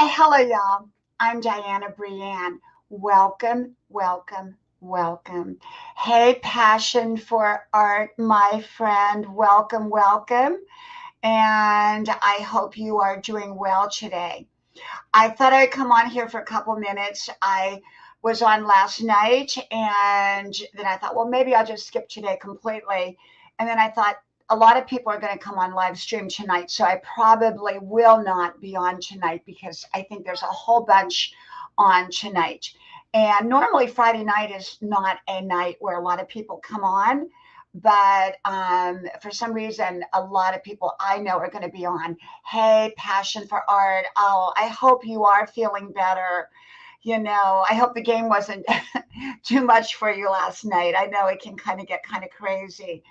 Hello, y'all. I'm Diana Brienne. Welcome, welcome, welcome. Hey, Passion for Art, my friend. Welcome, welcome. And I hope you are doing well today. I thought I'd come on here for a couple minutes. I was on last night, and then I thought, well, maybe I'll just skip today completely. And then I thought, a lot of people are going to come on live stream tonight, so I probably will not be on tonight because I think there's a whole bunch on tonight. And normally Friday night is not a night where a lot of people come on, but for some reason, a lot of people I know are going to be on. Hey, Passion for Art. Oh, I hope you are feeling better. I hope the game wasn't too much for you last night. I know it can kind of get kind of crazy.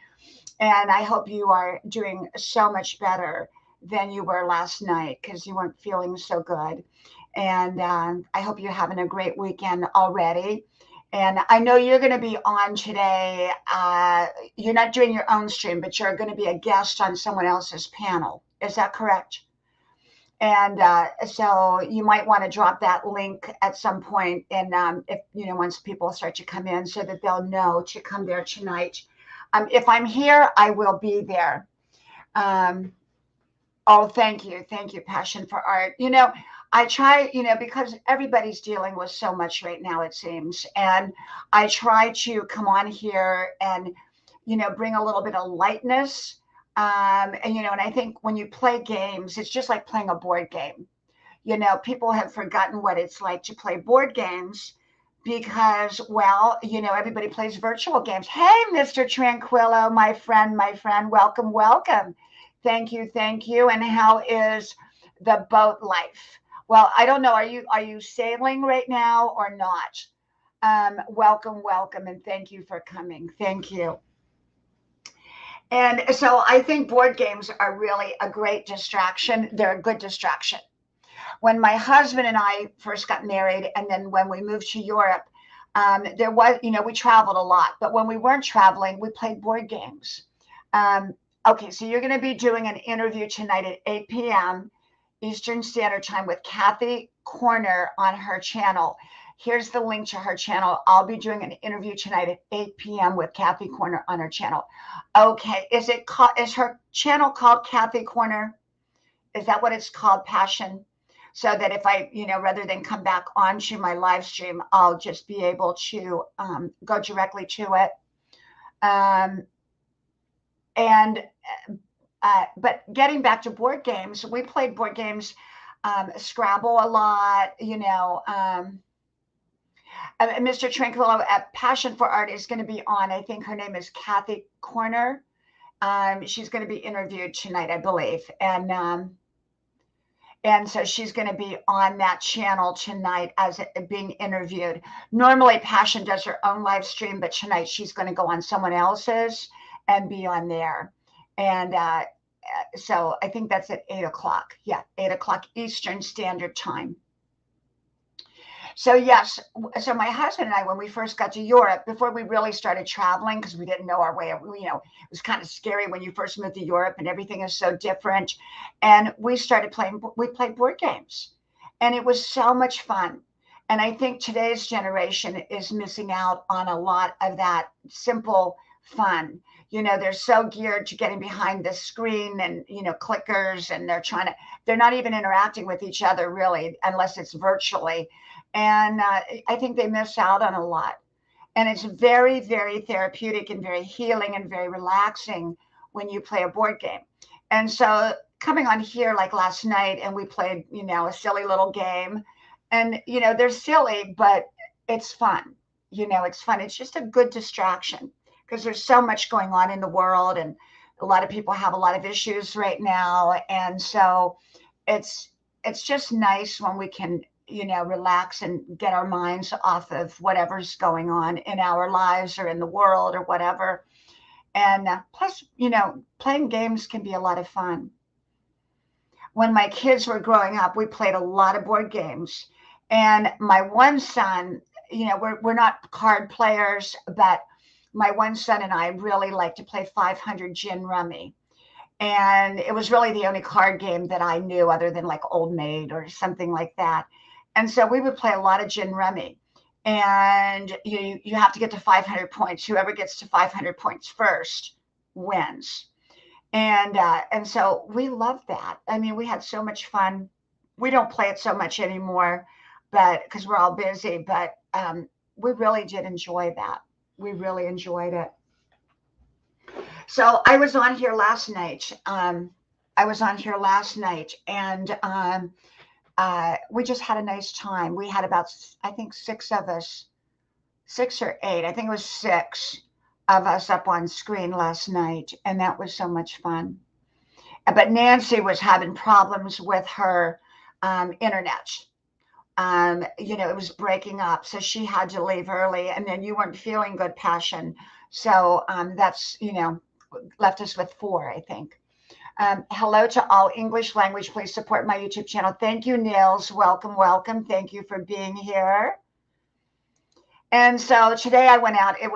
And I hope you are doing so much better than you were last night because you weren't feeling so good. And I hope you're having a great weekend already. And I know you're going to be on today. You're not doing your own stream, but you're going to be a guest on someone else's panel. Is that correct? And so you might want to drop that link at some point, and if once people start to come in, so that they'll know to come there tonight. If I'm here, I will be there. Um, oh, thank you, Passion for Art. I try, because everybody's dealing with so much right now, it seems, and I try to come on here and bring a little bit of lightness. And I think when you play games, it's just like playing a board game. People have forgotten what it's like to play board games because, well, everybody plays virtual games. Hey, Mr. Tranquillo, my friend, welcome, welcome. Thank you. And how is the boat life? Well, I don't know. Are you sailing right now or not? Welcome, welcome, and thank you for coming. Thank you. And so I think board games are really a great distraction. They're a good distraction. When my husband and I first got married, and then when we moved to Europe, there was, we traveled a lot. But when we weren't traveling, we played board games. Okay, so you're going to be doing an interview tonight at 8 p.m. Eastern Standard Time with Kathy Corner on her channel. Here's the link to her channel. I'll be doing an interview tonight at 8 p.m. with Kathy Corner on her channel. Okay, is her channel called Kathy Corner? Is that what it's called, Passion? So that if I, rather than come back onto my live stream, I'll just be able to go directly to it. And but getting back to board games, we played board games, Scrabble a lot, Mr. Tranquillo at Passion for Art is going to be on. I think her name is Kathy Corner. She's going to be interviewed tonight, I believe. And so she's going to be on that channel tonight as being interviewed. Normally, Passion does her own live stream, but tonight she's going to go on someone else's and be on there. And so I think that's at 8 o'clock. Yeah, 8 o'clock Eastern Standard Time. So yes, so my husband and I, when we first got to Europe, before we really started traveling, because we didn't know our way, it was kind of scary when you first moved to Europe and everything is so different. And we played board games, and it was so much fun. And I think today's generation is missing out on a lot of that simple fun. They're so geared to getting behind the screen and, clickers, and they're not even interacting with each other really, unless it's virtually. And I think they miss out on a lot. And it's very, very therapeutic and very healing and very relaxing when you play a board game. And so coming on here like last night, and we played, a silly little game. And, they're silly, but it's fun. It's fun. It's just a good distraction because there's so much going on in the world, and a lot of people have a lot of issues right now. And so it's just nice when we can relax and get our minds off of whatever's going on in our lives or in the world or whatever. And plus, playing games can be a lot of fun. When my kids were growing up, we played a lot of board games. And my one son, we're not card players, but my one son and I really like to play 500 gin rummy. And it was really the only card game that I knew other than like Old Maid or something like that. And so we would play a lot of gin rummy. And you have to get to 500 points. Whoever gets to 500 points first wins. And so we loved that. I mean, we had so much fun. We don't play it so much anymore, but because we're all busy. But we really did enjoy that. We really enjoyed it. So I was on here last night. And we just had a nice time. We had about, I think, six of us, six or eight. I think it was six of us up on screen last night, and that was so much fun. But Nancy was having problems with her internet. It was breaking up, so she had to leave early, and then you weren't feeling good, Passion. So that's, left us with four, I think. Hello to all English language. Please support my YouTube channel. Thank you, Nils. Welcome, welcome. Thank you for being here. And so today I went out. It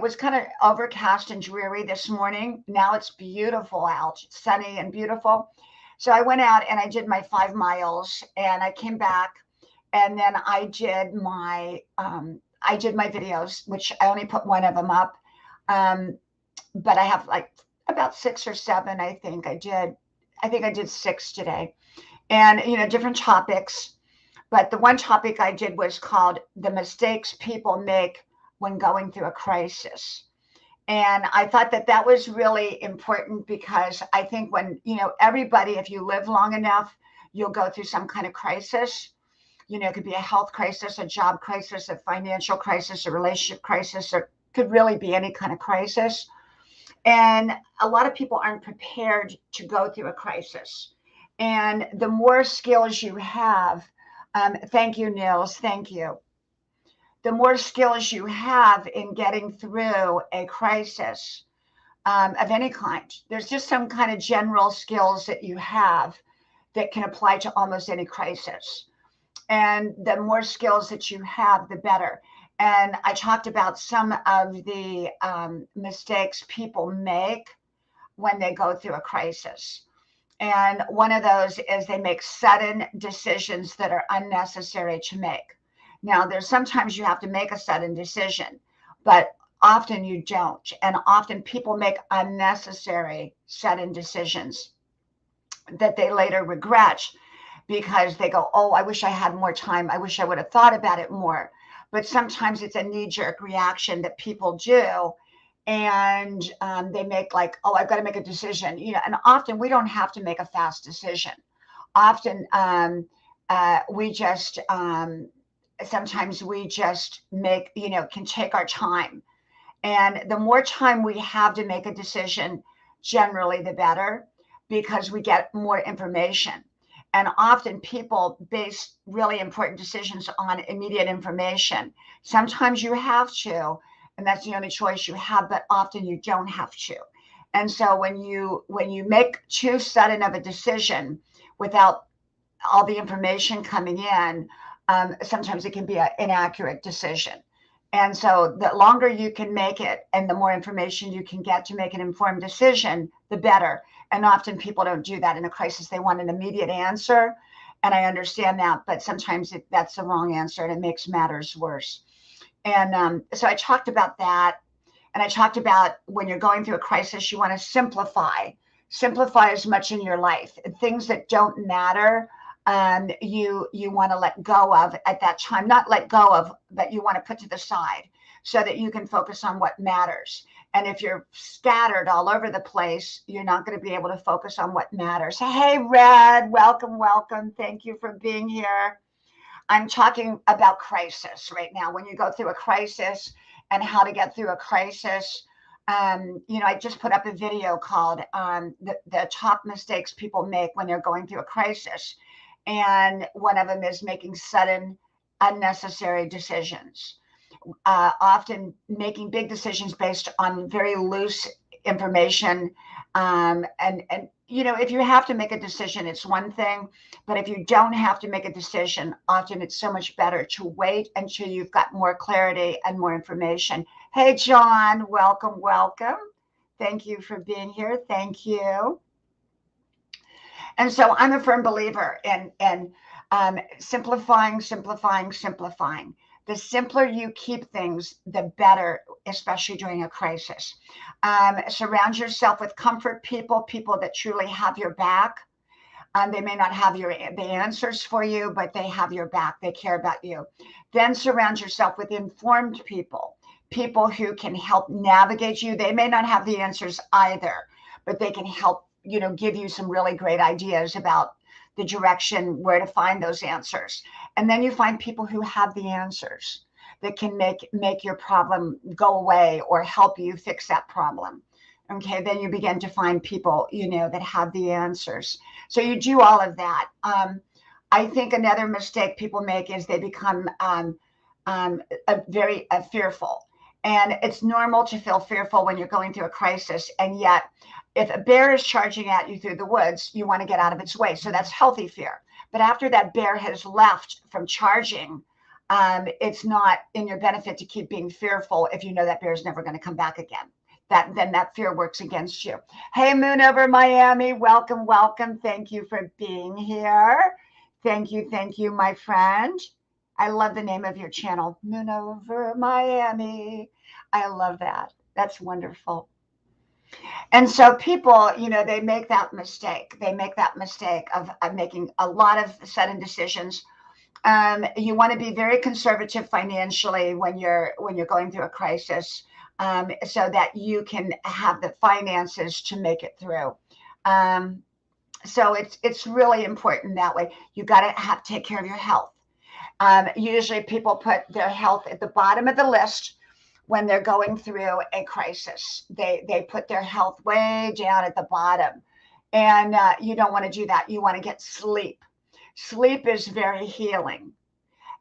was kind of overcast and dreary this morning. Now it's beautiful out, sunny and beautiful. So I went out and I did my 5 miles, and I came back, and then I did my videos, which I only put one of them up. But I have like about 6 or 7, I think I did. I think I did 6 today, and different topics. But the one topic I did was called "The Mistakes People Make When Going Through a Crisis." And I thought that was really important, because I think when, everybody, if you live long enough, you'll go through some kind of crisis. It could be a health crisis, a job crisis, a financial crisis, a relationship crisis, or could really be any kind of crisis. And a lot of people aren't prepared to go through a crisis. And the more skills you have, thank you, Nils, thank you. The more skills you have in getting through a crisis of any kind, there's just some kind of general skills that you have that can apply to almost any crisis. And the more skills that you have, the better. And I talked about some of the mistakes people make when they go through a crisis. And one of those is they make sudden decisions that are unnecessary to make. Now, there's sometimes you have to make a sudden decision, but often you don't. And often people make unnecessary sudden decisions that they later regret, because they go, oh, I wish I had more time. I wish I would have thought about it more. But sometimes it's a knee-jerk reaction that people do. And they make like, oh, I've got to make a decision. And often we don't have to make a fast decision. Often we just, sometimes we just make, can take our time. And the more time we have to make a decision, generally the better, because we get more information. And often people base really important decisions on immediate information. Sometimes you have to, and that's the only choice you have, but often you don't have to. And so when you make too sudden of a decision without all the information coming in, sometimes it can be an inaccurate decision. And so the longer you can make it and the more information you can get to make an informed decision, the better. And often people don't do that in a crisis. They want an immediate answer. And I understand that, but sometimes that's the wrong answer, and it makes matters worse. And so I talked about that. And I talked about when you're going through a crisis, you want to simplify as much in your life. Things that don't matter, you want to let go of at that time. Not let go of, but you want to put to the side so that you can focus on what matters. And if you're scattered all over the place, you're not going to be able to focus on what matters. Hey, Red, welcome, welcome. Thank you for being here. I'm talking about crisis right now. When you go through a crisis and how to get through a crisis, I just put up a video called the top mistakes people make when they're going through a crisis. And one of them is making sudden, unnecessary decisions. Often making big decisions based on very loose information. And if you have to make a decision, it's one thing. But if you don't have to make a decision, often it's so much better to wait until you've got more clarity and more information. Hey, John, welcome, welcome. Thank you for being here. Thank you. And so I'm a firm believer in simplifying, simplifying, simplifying. The simpler you keep things, the better, especially during a crisis. Surround yourself with comfort people, people that truly have your back. They may not have the answers for you, but they have your back. They care about you. Then surround yourself with informed people, people who can help navigate you. They may not have the answers either, but they can help, give you some really great ideas about the direction, where to find those answers. And then you find people who have the answers that can make your problem go away or help you fix that problem. Okay, then you begin to find people, that have the answers. So you do all of that. I think another mistake people make is they become very fearful. And it's normal to feel fearful when you're going through a crisis. And yet, if a bear is charging at you through the woods, you want to get out of its way. So that's healthy fear. But after that bear has left from charging, it's not in your benefit to keep being fearful if you know that bear is never going to come back again. Then that fear works against you. Hey, Moon over Miami, welcome, welcome. Thank you for being here. Thank you, my friend. I love the name of your channel, Moon over Miami. I love that. That's wonderful. And so people, they make that mistake. They make that mistake of making a lot of sudden decisions. You want to be very conservative financially when you're going through a crisis. So that you can have the finances to make it through. So it's really important that way. You got to take care of your health. Usually people put their health at the bottom of the list when they're going through a crisis. They put their health way down at the bottom. And you don't want to do that. You want to get sleep. Sleep is very healing.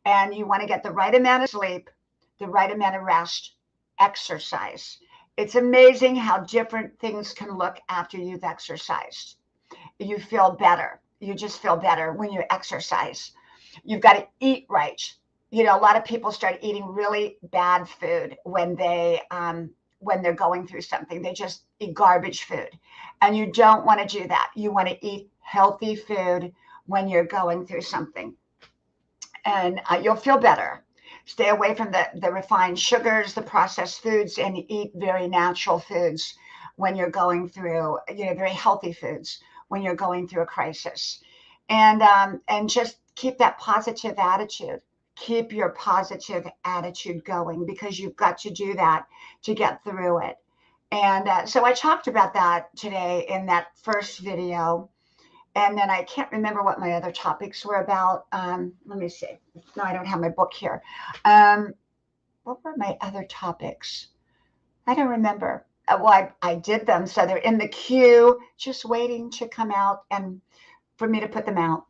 And you want to get the right amount of sleep, the right amount of rest, exercise. It's amazing how different things can look after you've exercised. You feel better. You just feel better when you exercise. You've got to eat right. A lot of people start eating really bad food when they're going through something. They just eat garbage food. And you don't want to do that. You want to eat healthy food when you're going through something. And you'll feel better. Stay away from the refined sugars, the processed foods, and eat very natural foods when you're going through, very healthy foods when you're going through a crisis. And just keep that positive attitude. Keep your positive attitude going, because you've got to do that to get through it. And so I talked about that today in that first video. And then I can't remember what my other topics were about. Let me see. No, I don't have my book here. What were my other topics? I don't remember. Well, I did them. So they're in the queue, just waiting to come out and for me to put them out.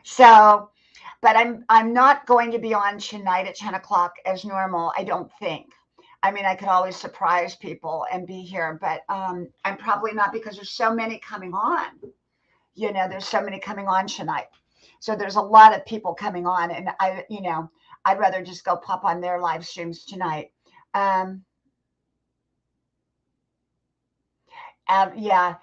So, but I'm not going to be on tonight at 10 o'clock as normal, I don't think. I mean, I could always surprise people and be here, but I'm probably not, because there's so many coming on. There's so many coming on tonight. So there's a lot of people coming on, and I'd rather just go pop on their live streams tonight. Yeah,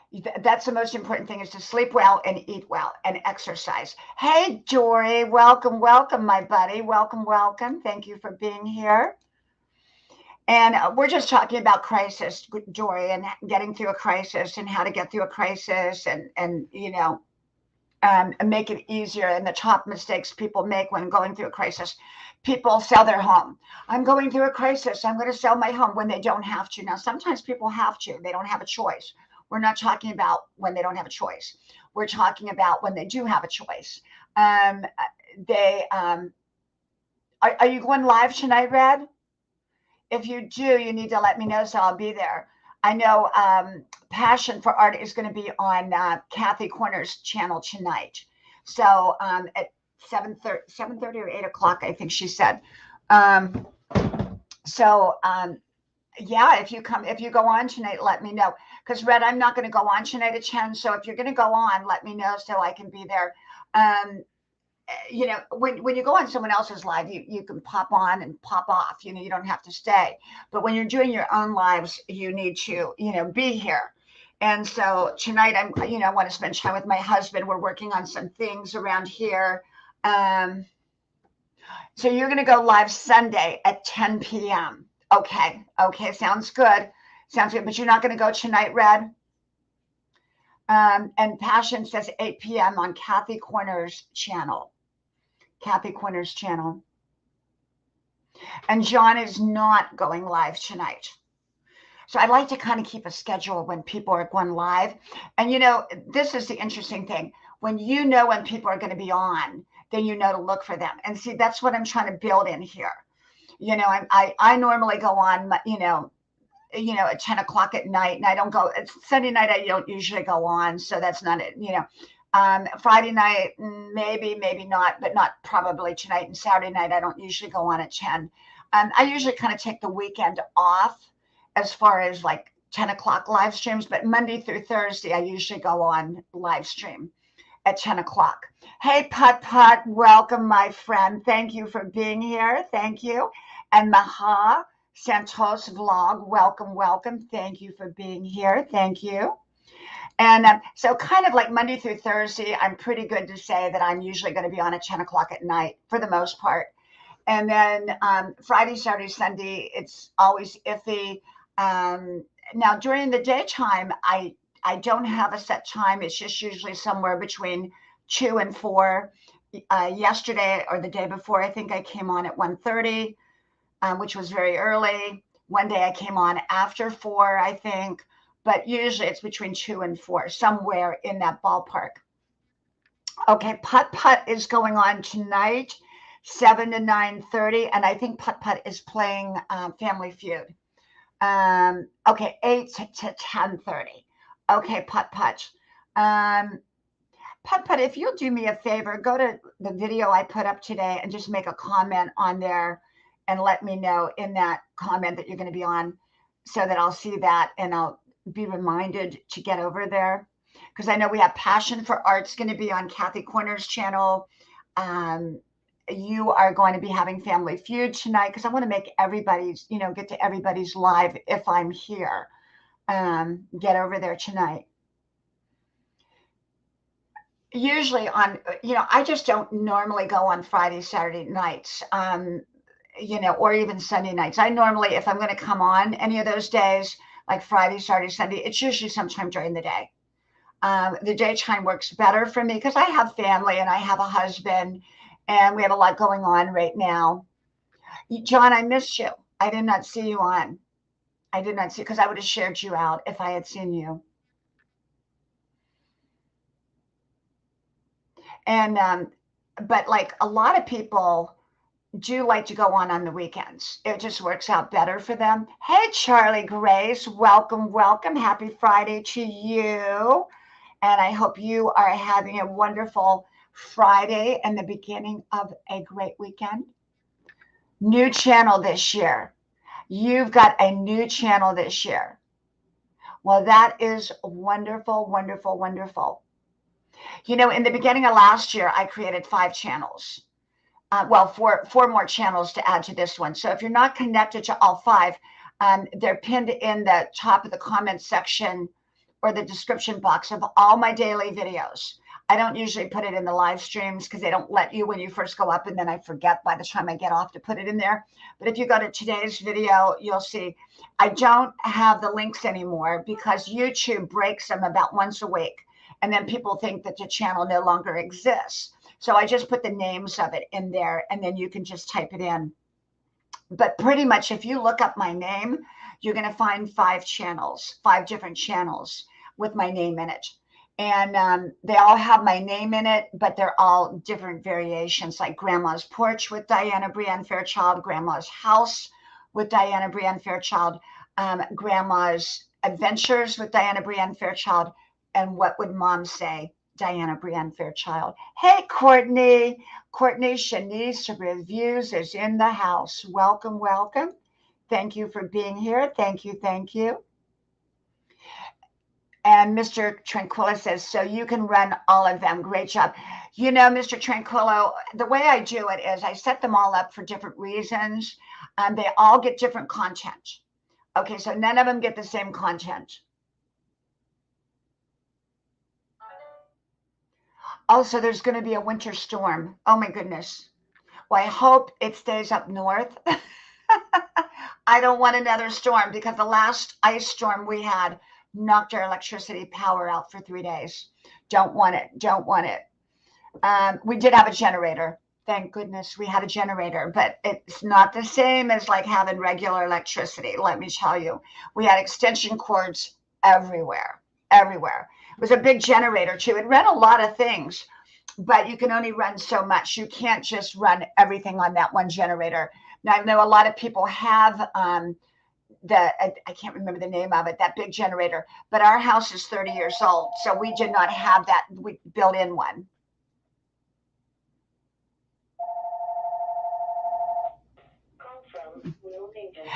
that's the most important thing, is to sleep well and eat well and exercise. Hey, Dory, welcome, welcome, my buddy. Welcome, welcome. Thank you for being here. And we're just talking about crisis, Dory, and getting through a crisis and how to get through a crisis and make it easier. And the top mistakes people make when going through a crisis, people sell their home. I'm going through a crisis, I'm going to sell my home, when they don't have to. Now, sometimes people have to. They don't have a choice. We're not talking about when they don't have a choice. We're talking about when they do have a choice. Are you going live tonight, Red? If you do, you need to let me know, so I'll be there. I know Passion for Art is going to be on Kathy Corner's channel tonight. So at 7:30 or 8 o'clock, I think she said. Yeah, if you go on tonight, let me know. Because Red, I'm not going to go on tonight at 10. So if you're going to go on, let me know so I can be there. when you go on someone else's live, you can pop on and pop off. You don't have to stay. But when you're doing your own lives, you need to, be here. And so tonight I want to spend time with my husband. We're working on some things around here. Um, so you're going to go live Sunday at 10 p.m. Okay. Okay. Sounds good. Sounds good. But you're not going to go tonight, Red? And Passion says 8 p.m. on Kathy Corner's channel. Kathy Corner's channel. And John is not going live tonight. So I'd like to kind of keep a schedule when people are going live. And this is the interesting thing. When you know when people are going to be on, then you know to look for them. And see, that's what I'm trying to build in here. I normally go on, at 10 o'clock at night, and I don't go. It's Sunday night. I don't usually go on, so that's not it. Friday night, maybe not, but not probably tonight. And Saturday night, I don't usually go on at 10. I usually kind of take the weekend off as far as like 10 o'clock live streams, but Monday through Thursday, I usually go on live stream at 10 o'clock. Hey, Put Put, welcome, my friend. Thank you for being here. Thank you. And Maha Santos Vlog, welcome, welcome. Thank you for being here. Thank you. And so kind of like Monday through Thursday, I'm pretty good to say that I'm usually going to be on at 10 o'clock at night for the most part. And then Friday, Saturday, Sunday, it's always iffy. Now, during the daytime, I don't have a set time. It's just usually somewhere between 2 and 4. Yesterday or the day before, I think I came on at 1:30, which was very early. One day I came on after 4, I think. But usually it's between 2 and 4, somewhere in that ballpark. Okay, Put Put is going on tonight, 7 to 9:30, and I think Put Put is playing Family Feud. Okay, 8 to 10:30. Okay, Put Put. Put Put, if you'll do me a favor, go to the video I put up today and just make a comment on there and let me know in that comment that you're going to be on so that I'll see that and I'll be reminded to get over there, because I know we have Passion for Art's going to be on Kathy Corner's channel. You are going to be having Family Feud tonight, because I want to make everybody's, get to everybody's live if I'm here. Get over there tonight. Usually on, I just don't normally go on Friday, Saturday nights, or even Sunday nights. I normally, if I'm going to come on any of those days, like Friday, Saturday, Sunday, it's usually sometime during the day. The daytime works better for me because I have family and I have a husband and we have a lot going on right now. John, I missed you. I did not see you on. I did not see, because I would have shared you out if I had seen you. And, but like a lot of people do like to go on the weekends. It just works out better for them. Hey, Charlie Grace, welcome, welcome. Happy Friday to you. And I hope you are having a wonderful Friday and the beginning of a great weekend. New channel this year. You've got a new channel this year. Well, that is wonderful, wonderful, wonderful. In the beginning of last year, I created 5 channels. Four more channels to add to this one. So if you're not connected to all 5, they're pinned in the top of the comment section or the description box of all my daily videos. I don't usually put it in the live streams because they don't let you when you first go up, and then I forget by the time I get off to put it in there. But if you go to today's video, you'll see I don't have the links anymore because YouTube breaks them about once a week. And then people think that the channel no longer exists. So I just put the names of it in there, and then you can just type it in. But pretty much if you look up my name, you're going to find 5 channels, 5 different channels with my name in it. And they all have my name in it, but they're all different variations, like Grandma's Porch with Diana Brienne Fairchild, Grandma's House with Diana Brienne Fairchild, Grandma's Adventures with Diana Brienne Fairchild, and What Would Mom Say? Diana Brienne Fairchild. Hey, Courtney. Courtney Shanice Reviews is in the house. Welcome, welcome. Thank you for being here. Thank you, thank you. And Mr. Tranquillo says, so you can run all of them. Great job. You know, Mr. Tranquillo, the way I do it is I set them all up for different reasons. They all get different content. Okay, so none of them get the same content. Also, there's going to be a winter storm. Oh my goodness. Well, I hope it stays up north. I don't want another storm because the last ice storm we had knocked our electricity power out for 3 days. Don't want it. Don't want it. We did have a generator. Thank goodness we had a generator, but it's not the same as like having regular electricity. Let me tell you, we had extension cords everywhere, everywhere. It was a big generator too. It ran a lot of things, but you can only run so much. You can't just run everything on that one generator. Now, I know a lot of people have I can't remember the name of it, that big generator, but our house is 30 years old, so we did not have that. We built in one.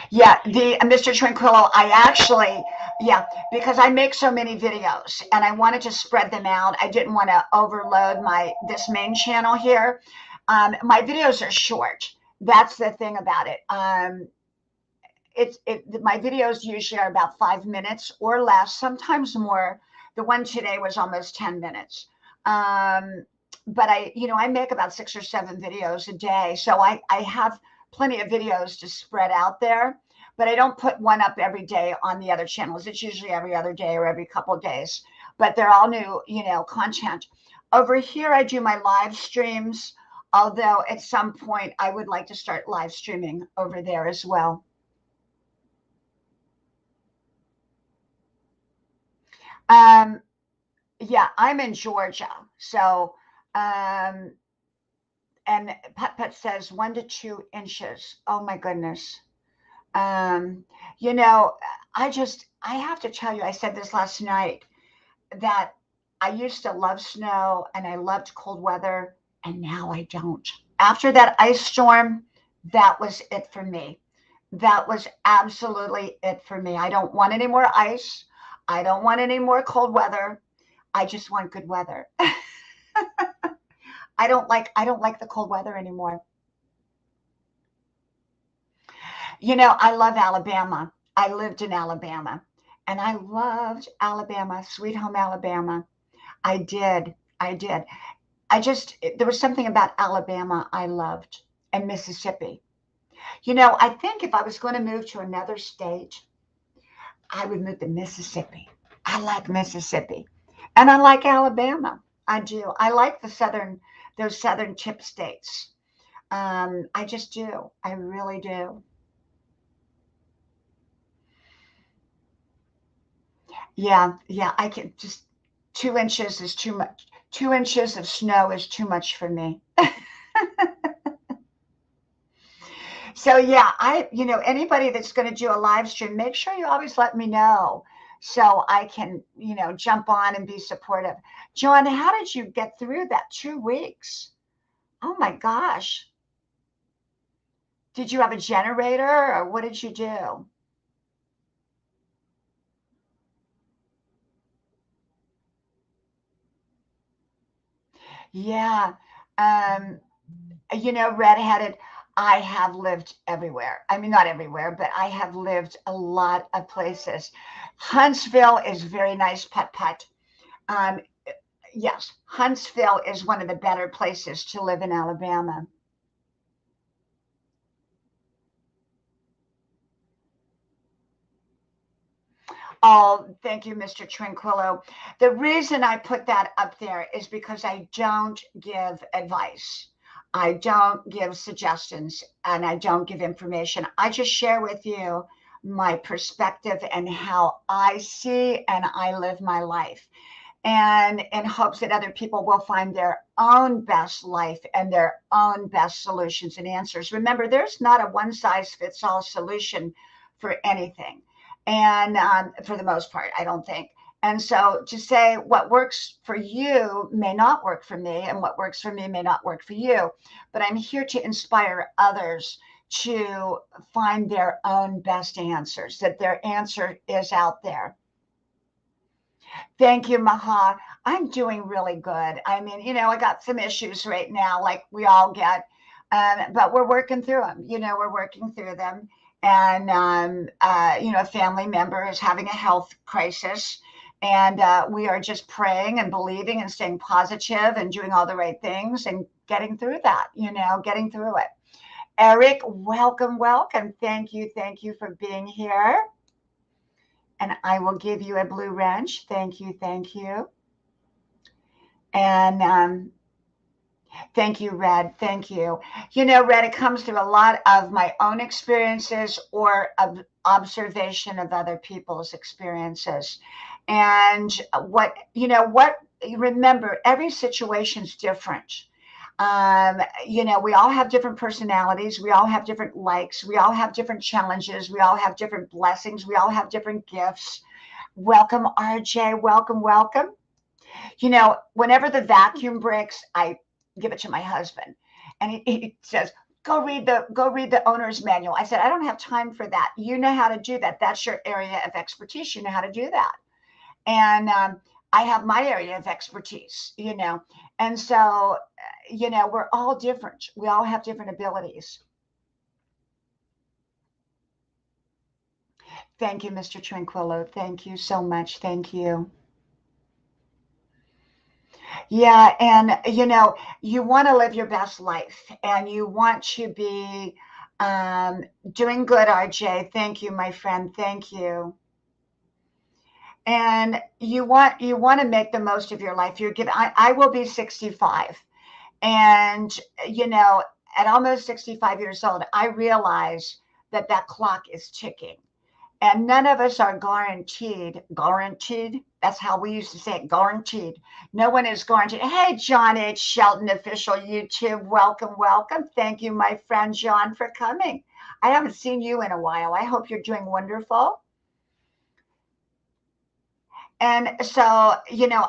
Yeah, the Mr. Tranquillo, I actually, yeah, because I make so many videos and I wanted to spread them out. I didn't want to overload this main channel here. My videos are short. That's the thing about it. My videos usually are about 5 minutes or less, sometimes more. The one today was almost 10 minutes. But I make about 6 or 7 videos a day. So I have plenty of videos to spread out there, but I don't put one up every day on the other channels. It's usually every other day or every couple of days, but they're all new, content. Over here, I do my live streams, although at some point I would like to start live streaming over there as well. Yeah, I'm in Georgia. So, and Pet says 1 to 2 inches. Oh my goodness. Um, you know, I have to tell you, I said this last night that I used to love snow and I loved cold weather, and now I don't. After that ice storm, that was it for me. That was absolutely it for me. I don't want any more ice. I don't want any more cold weather. I just want good weather. I don't like the cold weather anymore. I love Alabama. I lived in Alabama and I loved Alabama, sweet home Alabama. I did. I did. There was something about Alabama I loved, and Mississippi. I think if I was going to move to another state, I would move to Mississippi. I like Mississippi and I like Alabama. I do. I like those southern tip states. I just do. I really do. Yeah, yeah, I can just 2 inches is too much. 2 inches of snow is too much for me. So yeah, anybody that's going to do a live stream, make sure you always let me know so I can, jump on and be supportive. John, how did you get through that 2 weeks? Oh my gosh. Did you have a generator or what did you do? Yeah. Um, redheaded, I have lived everywhere. I mean, not everywhere, but I have lived a lot of places. Huntsville is very nice, Pet Pet. Um, yes, Huntsville is one of the better places to live in Alabama. Oh, thank you, Mr. Tranquillo. The reason I put that up there is because I don't give advice. I don't give suggestions and I don't give information. I just share with you my perspective and how I see and I live my life. And in hopes that other people will find their own best life and their own best solutions and answers. Remember, there's not a one size fits all solution for anything. And for the most part, I don't think. And so to say what works for you may not work for me, and what works for me may not work for you. But I'm here to inspire others to find their own best answers, that their answer is out there. Thank you, Maha. I'm doing really good. I mean, I got some issues right now, like we all get, but we're working through them. We're working through them. And, a family member is having a health crisis. And we are just praying and believing and staying positive and doing all the right things and getting through that, getting through it. Eric, welcome, welcome. Thank you for being here. And I will give you a blue wrench. Thank you, thank you. And thank you, Red. Thank you. Red, it comes through a lot of my own experiences or of observation of other people's experiences. And remember, every situation's different. We all have different personalities. We all have different likes. We all have different challenges. We all have different blessings. We all have different gifts. Welcome, RJ. Welcome, welcome. Whenever the vacuum breaks, I give it to my husband, and he says, go read the owner's manual. I said, I don't have time for that. You know how to do that. That's your area of expertise. You know how to do that. And I have my area of expertise, and so, we're all different. We all have different abilities. Thank you, Mr. Tranquillo. Thank you so much. Thank you. Yeah, and you want to live your best life and you want to be doing good, RJ. Thank you, my friend. Thank you. And you want to make the most of your life. You're given I will be 65. And at almost 65 years old, I realize that that clock is ticking. And none of us are guaranteed. That's how we used to say it, guaranteed. No one is guaranteed. Hey, John H. Shelton, official YouTube. Welcome, welcome. Thank you, my friend John, for coming. I haven't seen you in a while. I hope you're doing wonderful. And so,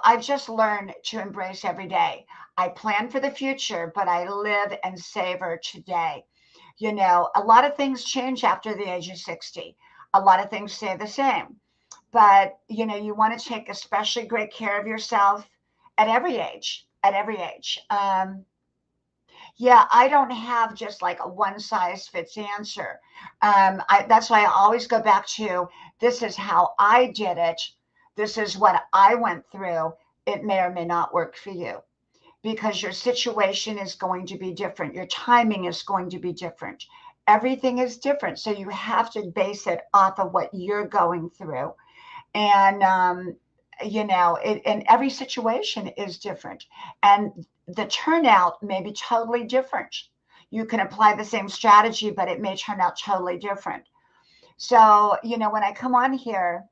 I've just learned to embrace every day. I plan for the future, but I live and savor today. A lot of things change after the age of 60. A lot of things stay the same. But, you want to take especially great care of yourself at every age, at every age. Yeah, I don't have just like a one size fits answer. That's why I always go back to this is how I did it. This is what I went through. It may or may not work for you because your situation is going to be different. Your timing is going to be different. Everything is different. So you have to base it off of what you're going through. And, and every situation is different. And the turnout may be totally different. You can apply the same strategy, but it may turn out totally different. So, when I come on here,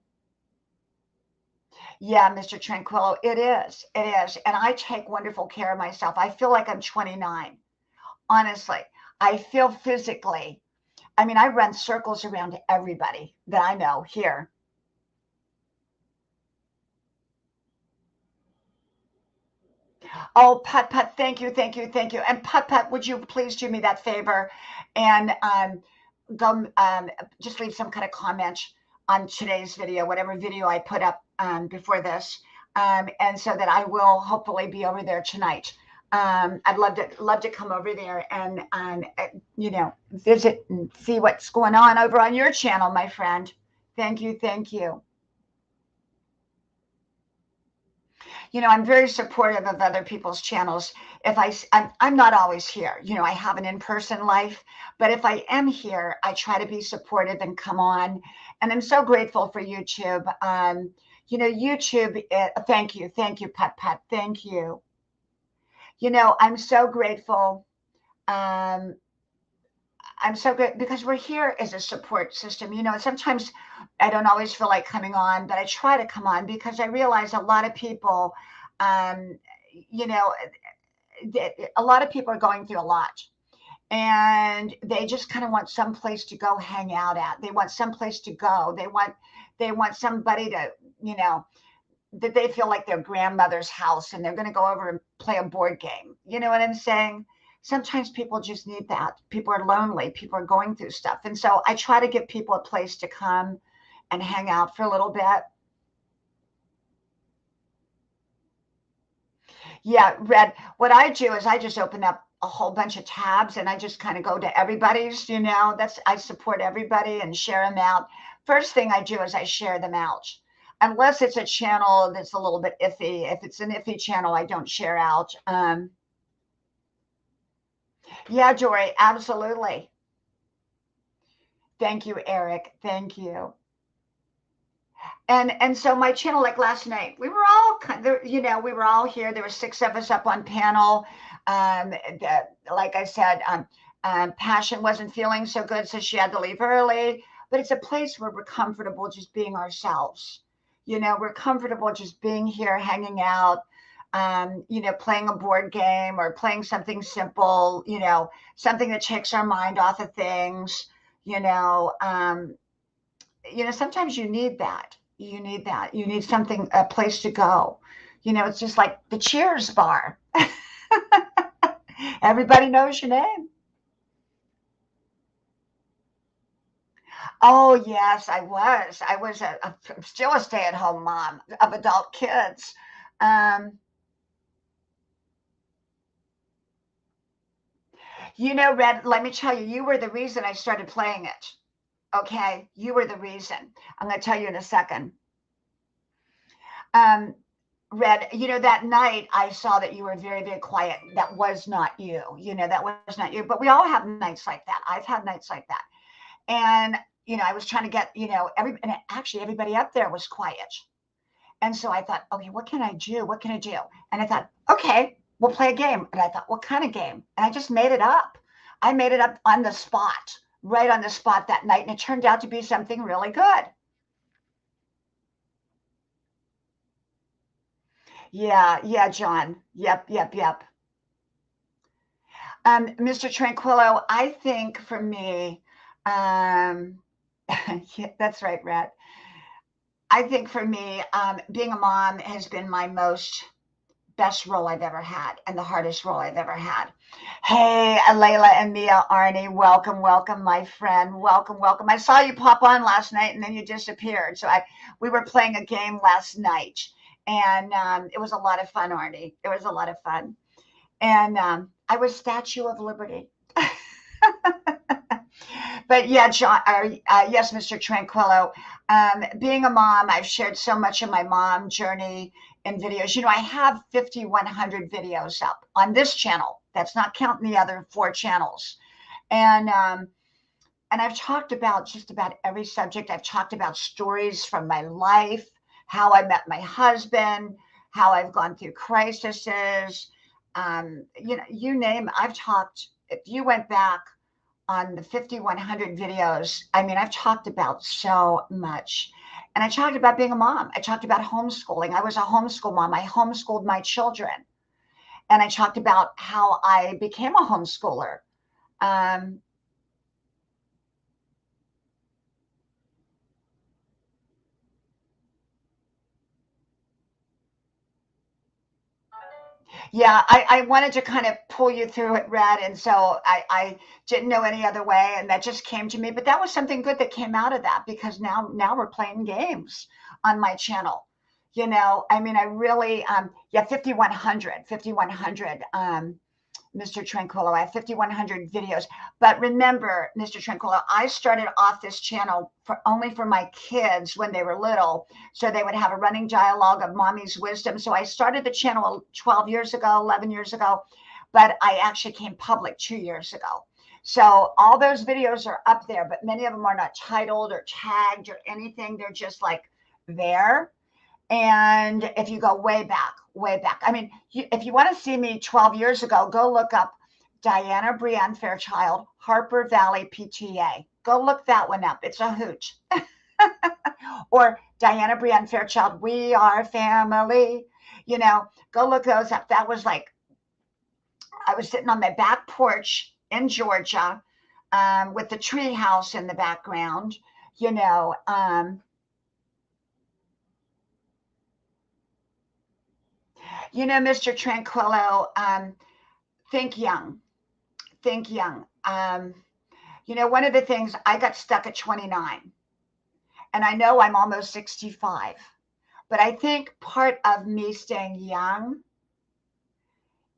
yeah, Mr. Tranquillo, it is. It is. And I take wonderful care of myself. I feel like I'm 29. Honestly, I feel physically. I mean, I run circles around everybody that I know here. Oh, Put Put, thank you, thank you, thank you. And Put Put, would you please do me that favor and go just leave some kind of comment on today's video, whatever video I put up before this, and so that I will hopefully be over there tonight. I'd love to come over there and visit and see what's going on over on your channel, my friend. Thank you, thank you. I'm very supportive of other people's channels. If I'm not always here, I have an in-person life, but if I am here, I try to be supportive and come on. And I'm so grateful for YouTube. YouTube, thank you, Pet Pet, thank you. I'm so grateful. Um, I'm so good because we're here as a support system. Sometimes I don't always feel like coming on, but I try to come on because I realize a lot of people, um, you know, a lot of people are going through a lot and they just kind of want some place to go hang out at. They want some place to go. They want somebody to, that they feel like their grandmother's house and they're going to go over and play a board game. You know what I'm saying? Sometimes people just need that. People are lonely. People are going through stuff. And so I try to give people a place to come and hang out for a little bit. Yeah, Red. What I do is I just open up a whole bunch of tabs and I just kind of go to everybody's, I support everybody and share them out. First thing I do is I share them out. Unless it's a channel that's a little bit iffy. If it's an iffy channel, I don't share out. Yeah, Jory, absolutely. Thank you, Eric. Thank you. And so my channel, like last night, we were all we were all here. There were 6 of us up on panel. Like I said, Passion wasn't feeling so good, so she had to leave early. But it's a place where we're comfortable just being ourselves. We're comfortable just being here, hanging out, playing a board game or playing something simple, something that takes our mind off of things, sometimes you need that. You need that. You need something, a place to go. It's just like the Cheers bar. Everybody knows your name. Oh, yes, I was. I was still a stay-at-home mom of adult kids. Um, Red, let me tell you, you were the reason I started playing it. Okay, you were the reason. I'm going to tell you in a second. Um, Red, that night I saw that you were very, very quiet. That was not you. That was not you. But we all have nights like that. I've had nights like that. And, I was trying to get, and actually everybody up there was quiet. And so I thought, okay, what can I do? What can I do? And I thought, okay, we'll play a game. And I thought, what kind of game? And I just made it up. I made it up on the spot, right on the spot that night. And it turned out to be something really good. Yeah, yeah, John. Yep, yep, yep. Mr. Tranquillo, I think for me, um, yeah, that's right, Rat. I think for me, being a mom has been my most best role I've ever had and the hardest role I've ever had. Hey, Layla and Mia Arnie, welcome, welcome, my friend. Welcome, welcome. I saw you pop on last night and then you disappeared. We were playing a game last night and it was a lot of fun, Arnie. It was a lot of fun. And I was Statue of Liberty. But yeah, John, yes, Mr. Tranquillo. Being a mom, I've shared so much of my mom journey in videos. I have 5,100 videos up on this channel. That's not counting the other 4 channels. And I've talked about just about every subject. I've talked about stories from my life, how I met my husband, how I've gone through crises. You name it. I've talked. If you went back on the 5,100 videos, I mean, I've talked about so much. And I talked about being a mom. I talked about homeschooling. I was a homeschool mom. I homeschooled my children. And I talked about how I became a homeschooler. Um, yeah, I wanted to kind of pull you through it, Red. And so I didn't know any other way. And that just came to me. But that was something good that came out of that because now we're playing games on my channel. I mean, I really, yeah, 5,100. Mr. Tranquillo. I have 5,100 videos. But remember, Mr. Tranquillo, I started off this channel only for my kids when they were little. So they would have a running dialogue of mommy's wisdom. So I started the channel 12 years ago, 11 years ago, but I actually came public 2 years ago. So all those videos are up there, but many of them are not titled or tagged or anything. They're just like there. And if you go way back, I mean, if you want to see me 12 years ago, go look up Diana Brienne Fairchild, Harper Valley PTA. Go look that one up. It's a hoot. Or Diana Brienne Fairchild, We Are Family. Go look those up. That was like, I was sitting on my back porch in Georgia with the tree house in the background, you know. Mr. Tranquillo, think young, think young. One of the things I got stuck at 29, and I know I'm almost 65, but I think part of me staying young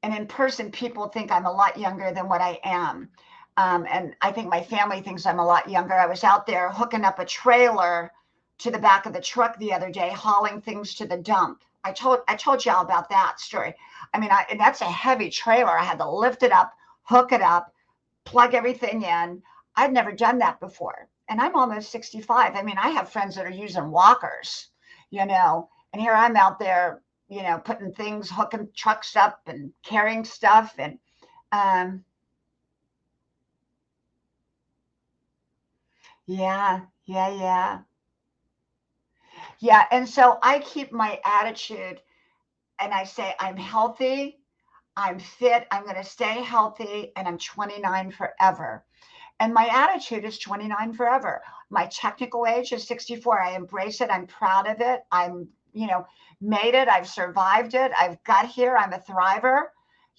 And in person, people think I'm a lot younger than what I am. And I think my family thinks I'm a lot younger. I was out there hooking up a trailer to the back of the truck the other day, hauling things to the dump. I told y'all about that story. I mean, and that's a heavy trailer. I had to lift it up, hook it up, plug everything in. I'd never done that before. And I'm almost 65. I mean, I have friends that are using walkers, and here I'm out there, putting things, hooking trucks up and carrying stuff. And um, yeah, yeah, yeah. Yeah. And so I keep my attitude and I say, I'm healthy, I'm fit, I'm going to stay healthy, and I'm 29 forever. And my attitude is 29 forever. My technical age is 64. I embrace it. I'm proud of it. Made it. I've survived it. I've got here. I'm a thriver.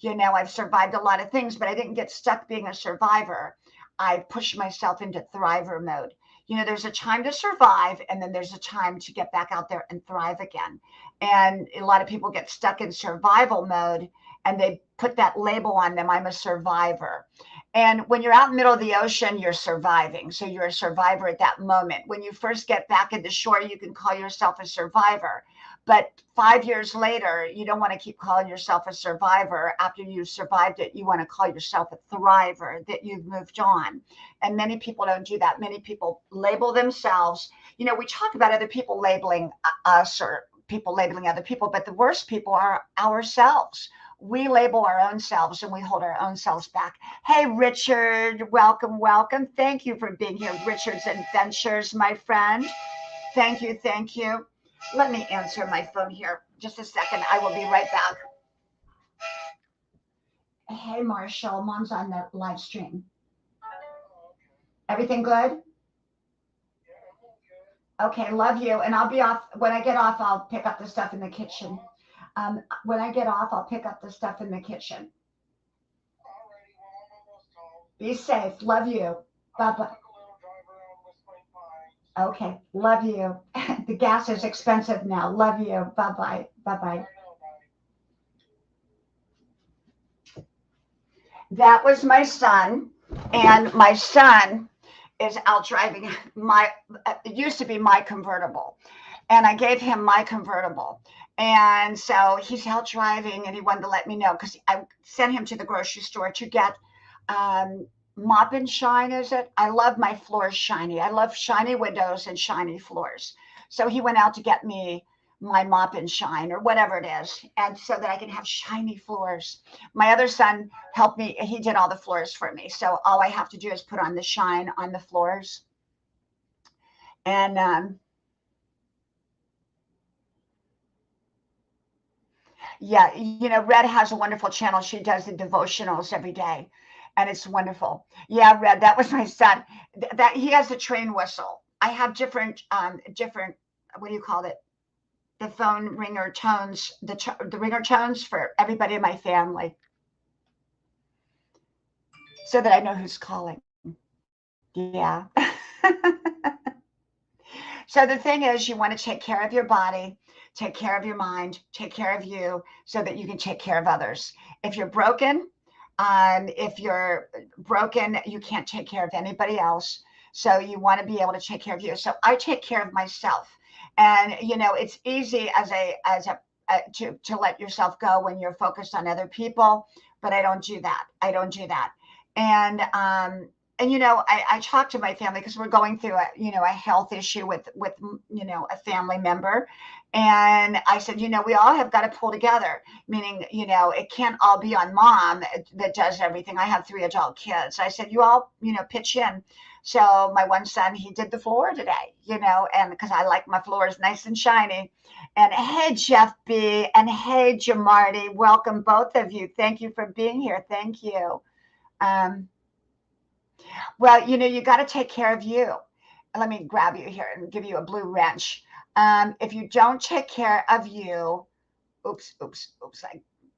I've survived a lot of things, but I didn't get stuck being a survivor. I pushed myself into thriver mode. There's a time to survive, and then there's a time to get back out there and thrive again. And a lot of people get stuck in survival mode and they put that label on them. I'm a survivor. And when you're out in the middle of the ocean, you're surviving. So you're a survivor at that moment. When you first get back at the shore, you can call yourself a survivor. But 5 years later, you don't want to keep calling yourself a survivor. After you've survived it, you want to call yourself a thriver, that you've moved on. And many people don't do that. Many people label themselves. We talk about other people labeling us or people labeling other people, but the worst people are ourselves. We label our own selves and we hold our own selves back. Hey, Richard, welcome, welcome. Thank you for being here, Richard's Adventures, my friend. Thank you, thank you. Let me answer my phone here. Just a second. I will be right back. Hey, Marshall, Mom's on the live stream. Everything good? Okay, love you. And I'll be off. When I get off, I'll pick up the stuff in the kitchen. When I get off, I'll pick up the stuff in the kitchen. Be safe. Love you. Bye bye. Okay, love you. The gas is expensive now. Love you. Bye bye. Bye bye. That was my son, and my son is out driving my. It used to be my convertible, and I gave him my convertible. And so he's out driving, and he wanted to let me know because I sent him to the grocery store to get um, mop and shine. Is it? I love my floors shiny. I love shiny windows and shiny floors. So he went out to get me my mop and shine or whatever it is, and so that I can have shiny floors. My other son helped me. He did all the floors for me. So all I have to do is put on the shine on the floors. And yeah, Red has a wonderful channel. She does the devotionals every day, and it's wonderful. Yeah, Red, that was my son. That he has a train whistle. I have different. What do you call it? The phone ringer tones, the ringer tones for everybody in my family, so that I know who's calling. Yeah. So the thing is, you want to take care of your body, take care of your mind, take care of you so that you can take care of others. If you're broken, you can't take care of anybody else. So you want to be able to take care of you. So I take care of myself. And it's easy to let yourself go when you're focused on other people, but I don't do that. I don't do that. And I talk to my family because we're going through a health issue with a family member. And I said, we all have got to pull together, meaning, it can't all be on mom that does everything. I have 3 adult kids. I said, you all, pitch in. So my one son, he did the floor today, and because I like my floors nice and shiny. And hey, Jeff B. and hey, Jamarty, welcome both of you. Thank you for being here. Thank you. Um, well, you got to take care of you. Let me grab you here and give you a blue wrench. If you don't take care of you, oops, oops, oops.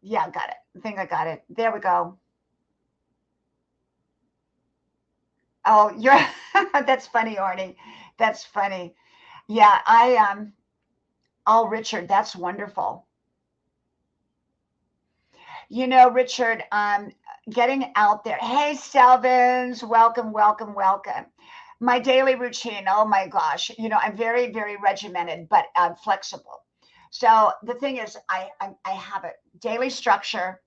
Yeah, I got it. I think I got it. There we go. Oh, you're that's funny, Arnie. That's funny. Yeah, oh, Richard, that's wonderful. Richard, getting out there. Hey, Selvins, welcome, welcome, welcome. My daily routine, oh my gosh, I'm very, very regimented, but flexible. So the thing is, I have a daily structure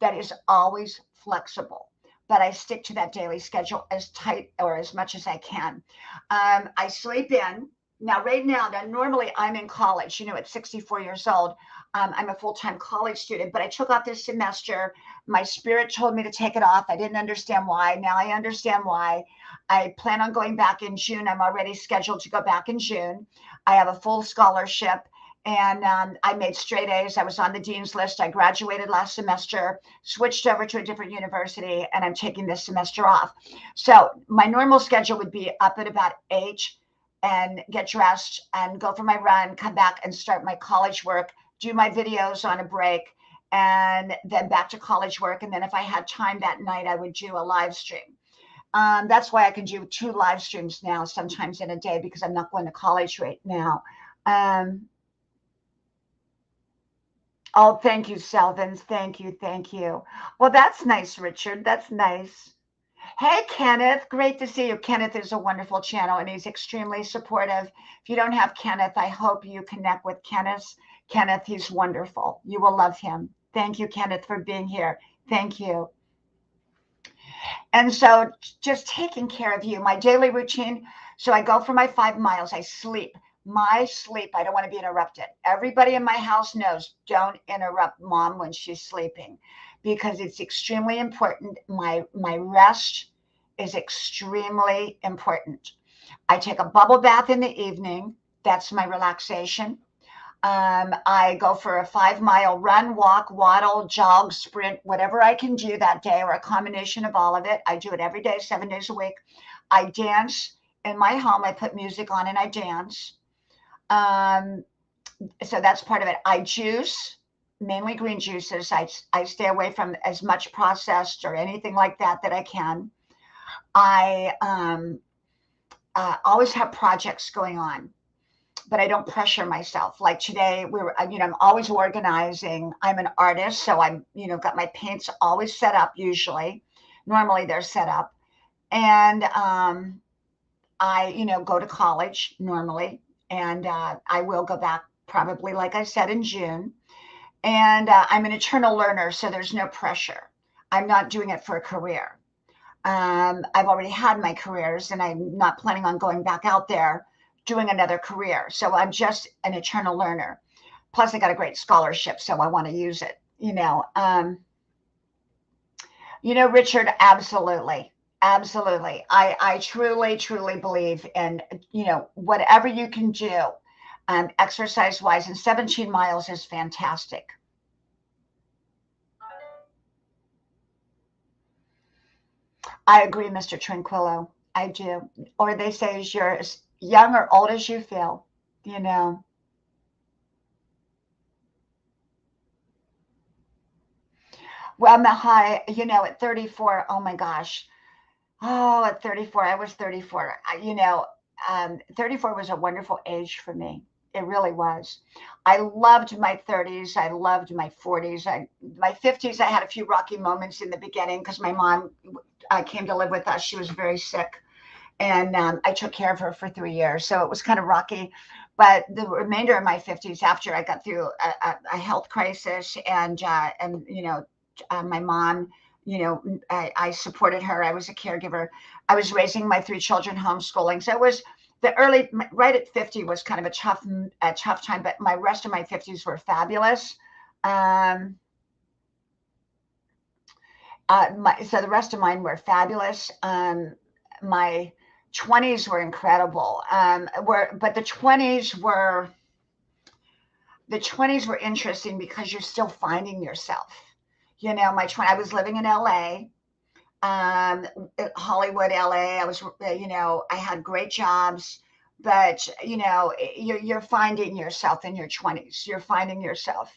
that is always flexible, but I stick to that daily schedule as tight or as much as I can. I sleep in. Now, right now, normally I'm in college, at 64 years old. I'm a full-time college student, but I took off this semester. My spirit told me to take it off. I didn't understand why. Now I understand why. I plan on going back in June. I'm already scheduled to go back in June. I have a full scholarship, and I made straight A's. I was on the dean's list. I graduated last semester, switched over to a different university, and I'm taking this semester off. So my normal schedule would be up at about 8 and get dressed and go for my run, come back and start my college work, do my videos on a break, and then back to college work. And then if I had time that night, I would do a live stream. That's why I can do 2 live streams now, sometimes in a day, because I'm not going to college right now. Oh, thank you, Selvins. Thank you. Thank you. Well, that's nice, Richard. That's nice. Hey, Kenneth. Great to see you. Kenneth is a wonderful channel and he's extremely supportive. If you don't have Kenneth, I hope you connect with Kenneth. Kenneth, he's wonderful. You will love him. Thank you, Kenneth, for being here. Thank you. And so just taking care of you, my daily routine. So I go for my 5 miles. I sleep. My sleep, I don't want to be interrupted. Everybody in my house knows, don't interrupt mom when she's sleeping, because it's extremely important. My rest is extremely important. I take a bubble bath in the evening. That's my relaxation. I go for a 5 mile run, walk, waddle, jog, sprint, whatever I can do that day, or a combination of all of it. I do it every day, 7 days a week. I dance in my home. I put music on and I dance. So that's part of it. I juice, mainly green juices. I stay away from as much processed or anything like that I can. I always have projects going on, but I don't pressure myself. Like today, I'm always organizing. I'm an artist, so I'm, got my paints always set up. Usually, normally they're set up, and I, go to college normally, and I will go back probably, like I said, in June. And I'm an eternal learner, so there's no pressure. I'm not doing it for a career. I've already had my careers, and I'm not planning on going back out there doing another career. So I'm just an eternal learner. Plus, I got a great scholarship, so I want to use it. Richard, absolutely. Absolutely. I truly, truly believe in, whatever you can do exercise wise, and 17 miles is fantastic. I agree, Mr. Tranquillo. I do. Or they say, as you're as young or old as you feel, you know. Well, Mahai, at 34, oh my gosh. Oh, at 34, I was 34. 34 was a wonderful age for me. It really was. I loved my 30s. I loved my 40s. My 50s, I had a few rocky moments in the beginning because my mom came to live with us. She was very sick, and I took care of her for 3 years. So it was kind of rocky. But the remainder of my 50s, after I got through a health crisis, and my mom, I supported her. I was a caregiver. I was raising my 3 children, homeschooling. So it was right at 50 was kind of a tough time, but my rest of my 50s were fabulous. Um, so the rest of mine were fabulous. My 20s were incredible. But the 20s were interesting because you're still finding yourself. I was living in LA, Hollywood, LA. I was, I had great jobs, but you're finding yourself in your 20s. You're finding yourself.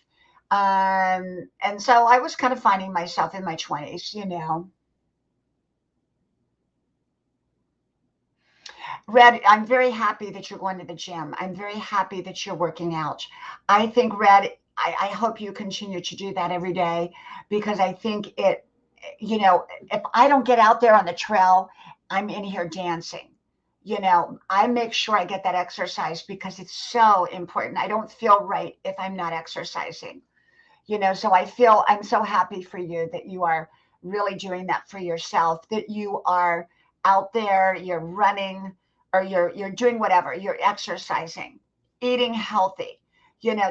And so I was kind of finding myself in my 20s. Red, I'm very happy that you're going to the gym. I'm very happy that you're working out. I think, Red, I hope you continue to do that every day, because I think it, if I don't get out there on the trail, I'm in here dancing. I make sure I get that exercise because it's so important. I don't feel right if I'm not exercising. So I'm so happy for you that you are really doing that for yourself, that you are out there, you're running, or you're doing whatever, you're exercising, eating healthy,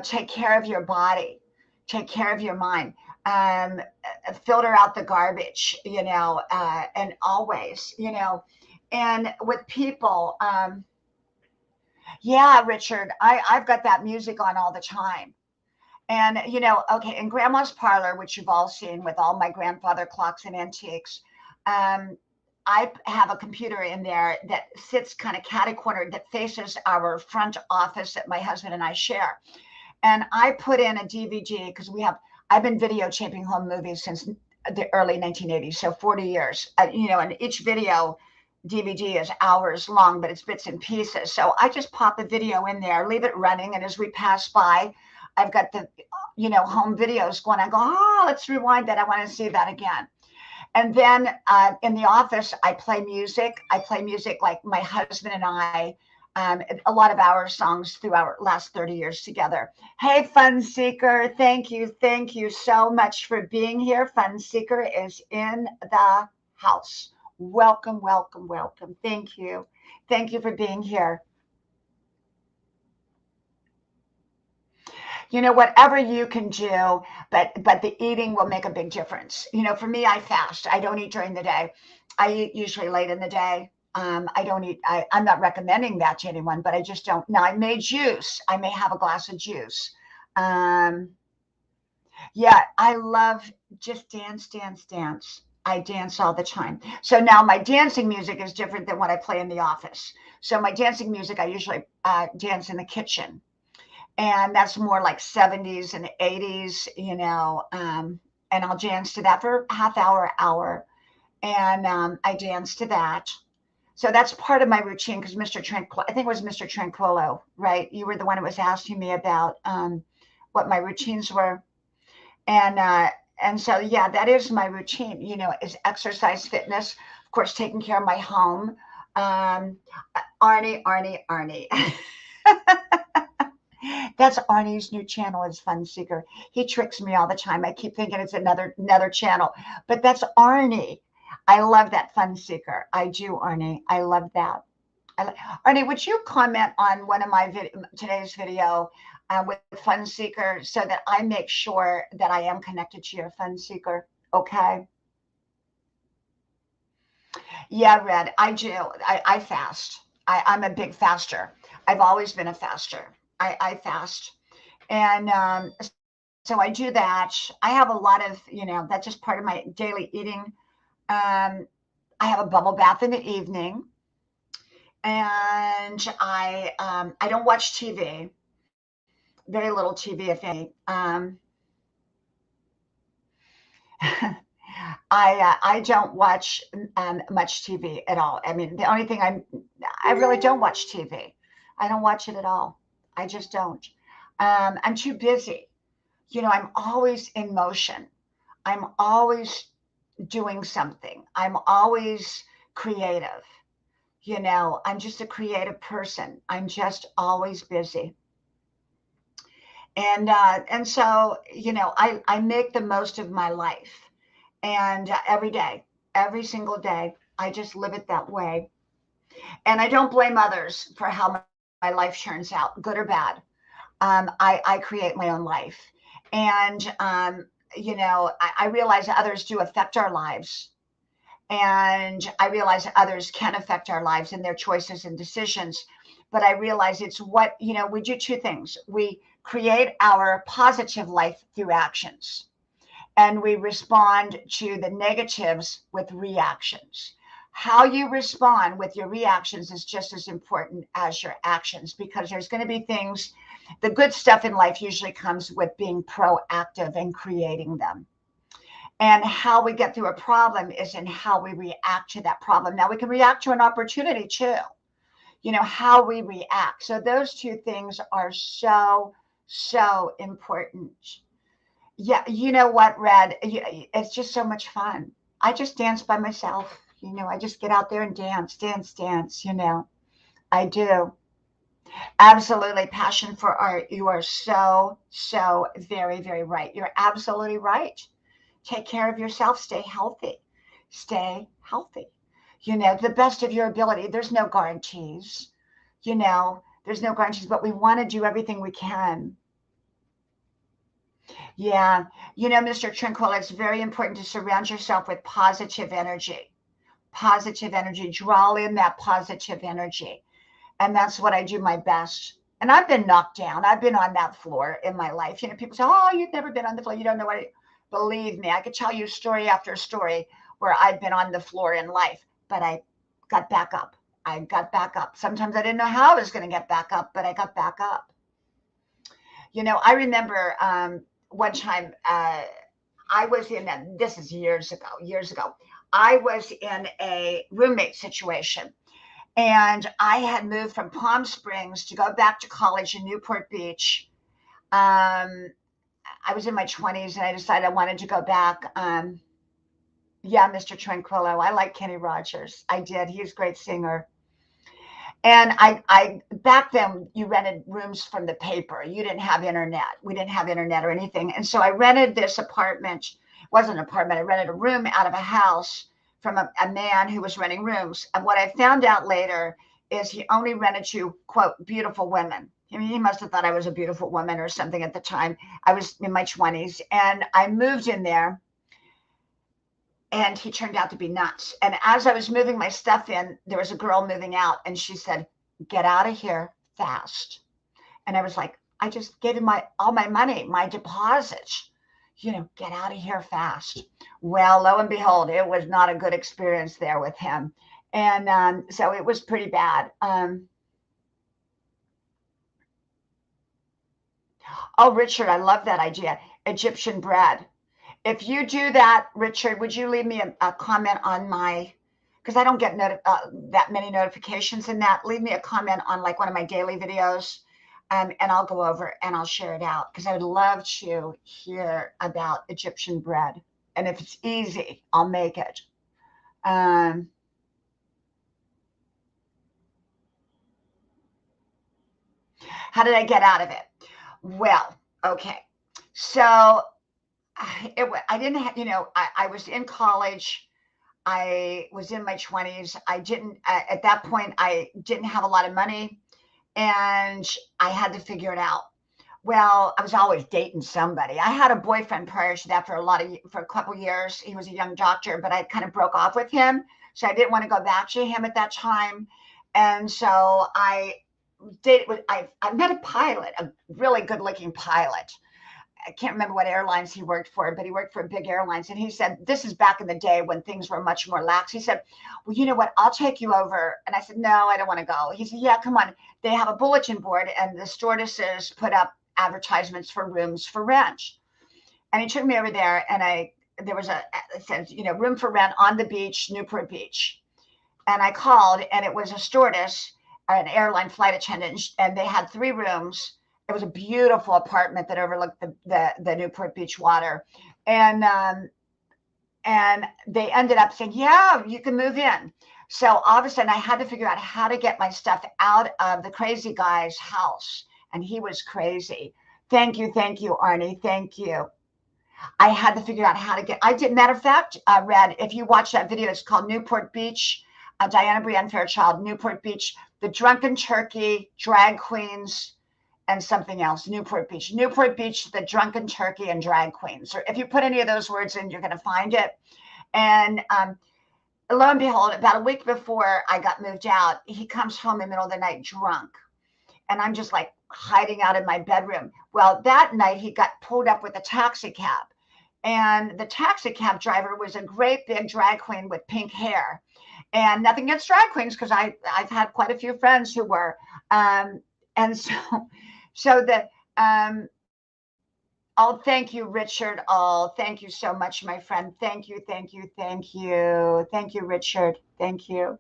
take care of your body, take care of your mind, um, filter out the garbage, and always, and with people, yeah, Richard, I've got that music on all the time. And, okay, in Grandma's Parlor, which you've all seen with all my grandfather clocks and antiques, um, I have a computer in there that sits kind of catty-cornered that faces our front office that my husband and I share. And I put in a DVD because I've been videotaping home movies since the early 1980s, so 40 years, and each video DVD is hours long, but it's bits and pieces. So I just pop a video in there, leave it running, and as we pass by, I've got the, home videos going. I go, oh, let's rewind that. I want to see that again. And then in the office, I play music. I play music like my husband and I, a lot of our songs through our last 30 years together. Hey, Fun Seeker, thank you. Thank you so much for being here. Fun Seeker is in the house. Welcome, welcome, welcome. Thank you. Thank you for being here. Whatever you can do, but the eating will make a big difference. For me, I fast. I don't eat during the day. I eat usually late in the day. I don't eat. I'm not recommending that to anyone, but I just don't. Now, I may juice. I may have a glass of juice. Yeah, I love just dance, dance, dance. I dance all the time. So now my dancing music is different than what I play in the office. So my dancing music, I usually dance in the kitchen, and that's more like 70s and 80s, and I'll dance to that for half hour, and I dance to that. So that's part of my routine because I think it was Mr. Tranquillo, right? You were the one who was asking me about what my routines were, and so yeah, that is my routine. Is exercise, fitness, of course, taking care of my home. Um, Arnie. That's Arnie's new channel is Fun Seeker. He tricks me all the time. I keep thinking it's another channel, but that's Arnie. I love that, Fun Seeker. I do, Arnie. I love that. Arnie, would you comment on one of my today's video with Fun Seeker so that I make sure that I am connected to your Fun Seeker? Okay. Yeah, Red, I do. I fast. I'm a big faster. I've always been a faster. I fast. And so I do that. I have a lot of, that's just part of my daily eating. I have a bubble bath in the evening, and I don't watch TV. Very little TV, if any. I don't watch much TV at all. I mean, the only thing I really don't watch TV. I don't watch it at all. I just don't. I'm too busy. I'm always in motion. I'm always doing something. I'm always creative. I'm just a creative person. I'm just always busy. And so, I make the most of my life. And every day, every single day, I just live it that way. And I don't blame others for how my life turns out, good or bad. I create my own life. And, I realize that others do affect our lives. And I realize that others can affect our lives and their choices and decisions. But I realize it's we do two things. We create our positive life through actions, and we respond to the negatives with reactions. How you respond with your reactions is just as important as your actions, because there's going to be things, the good stuff in life usually comes with being proactive and creating them. And how we get through a problem is in how we react to that problem. Now, we can react to an opportunity too, how we react. So those two things are so, So important. Yeah, you know what, Red? It's just so much fun. I just dance by myself. I just get out there and dance, dance, dance. I do. Absolutely. Passion for art. You are so, so very, very right. You're absolutely right. Take care of yourself. Stay healthy. Stay healthy. The best of your ability. There's no guarantees. There's no guarantees, but we want to do everything we can. Yeah. Mr. Tranquil, it's very important to surround yourself with positive energy. Positive energy. Draw in that positive energy. And that's what I do my best. And I've been knocked down. I've been on that floor in my life. People say, oh, you've never been on the floor. You don't know what believe me, I could tell you story after story where I've been on the floor in life, but I got back up. I got back up. Sometimes I didn't know how I was going to get back up, but I got back up. I remember one time I was this is years ago, I was in a roommate situation. And I had moved from Palm Springs to go back to college in Newport Beach. I was in my 20s and I decided I wanted to go back. Yeah, Mr. Tranquillo. I like Kenny Rogers. I did. He's a great singer. And I back then you rented rooms from the paper. You didn't have internet. We didn't have internet or anything. And so I rented this apartment. It wasn't an apartment. I rented a room out of a house from a man who was renting rooms. And what I found out later is he only rented to, quote, beautiful women. I mean, he must have thought I was a beautiful woman or something at the time. I was in my 20s and I moved in there and he turned out to be nuts. And as I was moving my stuff in, there was a girl moving out and she said, get out of here fast. And I was like, I just gave him all my money, my deposits, get out of here fast. Well, lo and behold, it was not a good experience there with him. And so it was pretty bad. Oh, Richard, I love that idea. Egyptian bread. If you do that, Richard, would you leave me a comment on because I don't get that many notifications in that. Leave me a comment on like one of my daily videos and I'll go over and I'll share it out because I would love to hear about Egyptian bread. And if it's easy, I'll make it. How did I get out of it? Well, okay. So I didn't have, I was in college. I was in my 20s. I didn't, at that point, I didn't have a lot of money and I had to figure it out. Well, I was always dating somebody. I had a boyfriend prior to that for a couple years. He was a young doctor, but I kind of broke off with him. So I didn't want to go back to him at that time. And so I met a pilot, a really good looking pilot. I can't remember what airlines he worked for, but he worked for big airlines. And he said, this is back in the day when things were much more lax. He said, well, you know what? I'll take you over. And I said, no, I don't want to go. He said, yeah, come on. They have a bulletin board and the stewardesses put up advertisements for rooms for rent. And he took me over there and there was it said, room for rent on the beach, Newport Beach. And I called and it was a stewardess or an airline flight attendant. And they had 3 rooms. It was a beautiful apartment that overlooked the Newport Beach water. And they ended up saying, yeah, you can move in. So all of a sudden I had to figure out how to get my stuff out of the crazy guy's house. And he was crazy. Thank you, Arnie. Thank you. I had to figure out how to matter of fact, Red, if you watch that video, it's called Newport Beach, Diana Brienne Fairchild, Newport Beach, the drunken turkey, drag queens, and something else, Newport Beach, the drunken turkey and drag queens. Or if you put any of those words in, you're going to find it. And lo and behold, about a week before I got moved out, he comes home in the middle of the night drunk. And I'm just like hiding out in my bedroom. Well, that night he got pulled up with a taxi cab. And the taxi cab driver was a great big drag queen with pink hair. And nothing against drag queens because I've had quite a few friends who were. And so that, oh, thank you, Richard. Oh, thank you so much, my friend. Thank you, Richard. Thank you.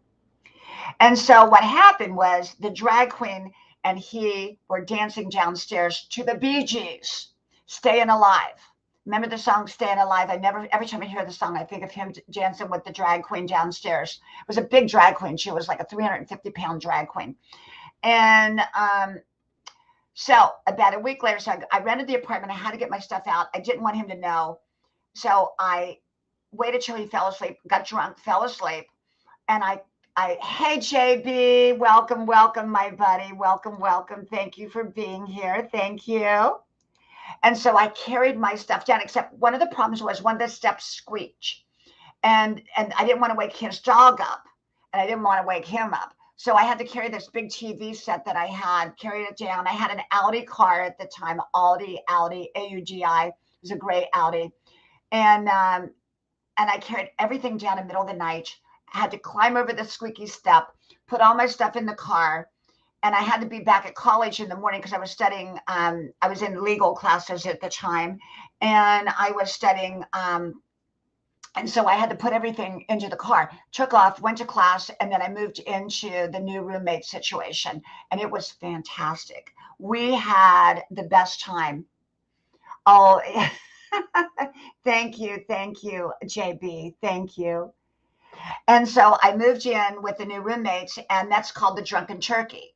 And so what happened was the drag queen and he were dancing downstairs to the Bee Gees, Staying Alive. Remember the song Staying Alive? Every time I hear the song, I think of him dancing with the drag queen downstairs. It was a big drag queen. She was like a 350-pound drag queen. And so about a week later, so I rented the apartment. I had to get my stuff out. I didn't want him to know. So I waited till he fell asleep, got drunk, fell asleep. And hey, JB, welcome, my buddy. Welcome. Thank you for being here. Thank you. And so I carried my stuff down, except one of the problems was one of the steps squeaked. And I didn't want to wake his dog up, and I didn't want to wake him up. So I had to carry this big TV set that I had, carried it down. I had an Audi car at the time, Audi, AUDI. It was a gray Audi. And I carried everything down in the middle of the night. I had to climb over the squeaky step, put all my stuff in the car. And I had to be back at college in the morning because I was studying. I was in legal classes at the time, and I was studying. And so I had to put everything into the car, took off, went to class, and then I moved into the new roommate situation. And it was fantastic. We had the best time. Oh, thank you, JB. Thank you. And so I moved in with the new roommates, and that's called the Drunken Turkey.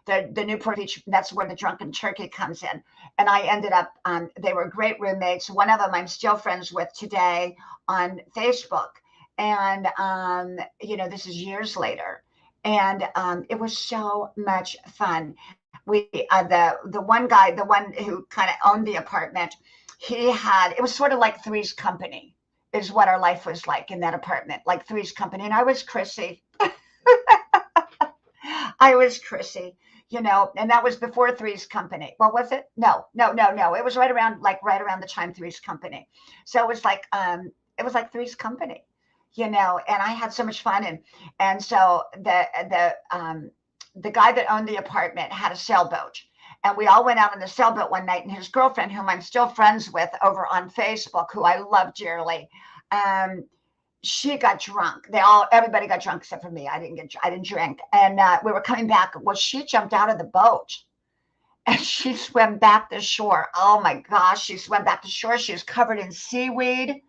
The Newport Beach, that's where the Drunken Turkey comes in. And I ended up, they were great roommates. One of them I'm still friends with today on Facebook. And, this is years later. And it was so much fun. We, the one guy, the one who kind of owned the apartment, it was sort of like Three's Company is what our life was like in that apartment, like Three's Company. And I was Chrissy. And that was before Three's Company. Well, was it? No. It was right around the time Three's Company. So it was like Three's Company, and I had so much fun. And so the guy that owned the apartment had a sailboat, and we all went out on the sailboat one night, and his girlfriend, whom I'm still friends with over on Facebook, who I love dearly, she got drunk. Everybody got drunk except for me. I didn't drink. And we were coming back. Well, she jumped out of the boat and she swam back to shore. Oh my gosh. She swam back to shore. She was covered in seaweed,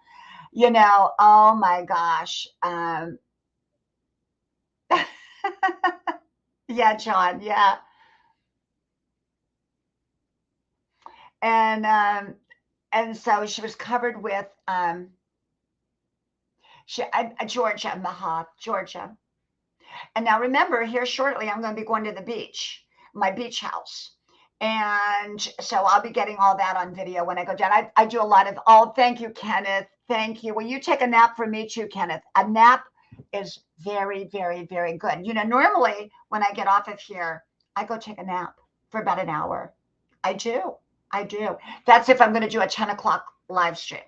oh my gosh. Yeah, John. Yeah. And so she was covered with, Georgia, Maha, Georgia. And now remember, here shortly, I'm going to be going to the beach, my beach house. And so I'll be getting all that on video when I go down. I do a lot of, thank you, Kenneth. Thank you. Will you take a nap for me too, Kenneth? A nap is very, very, very good. Normally when I get off of here, I go take a nap for about an hour. I do. That's if I'm going to do a 10 o'clock live stream,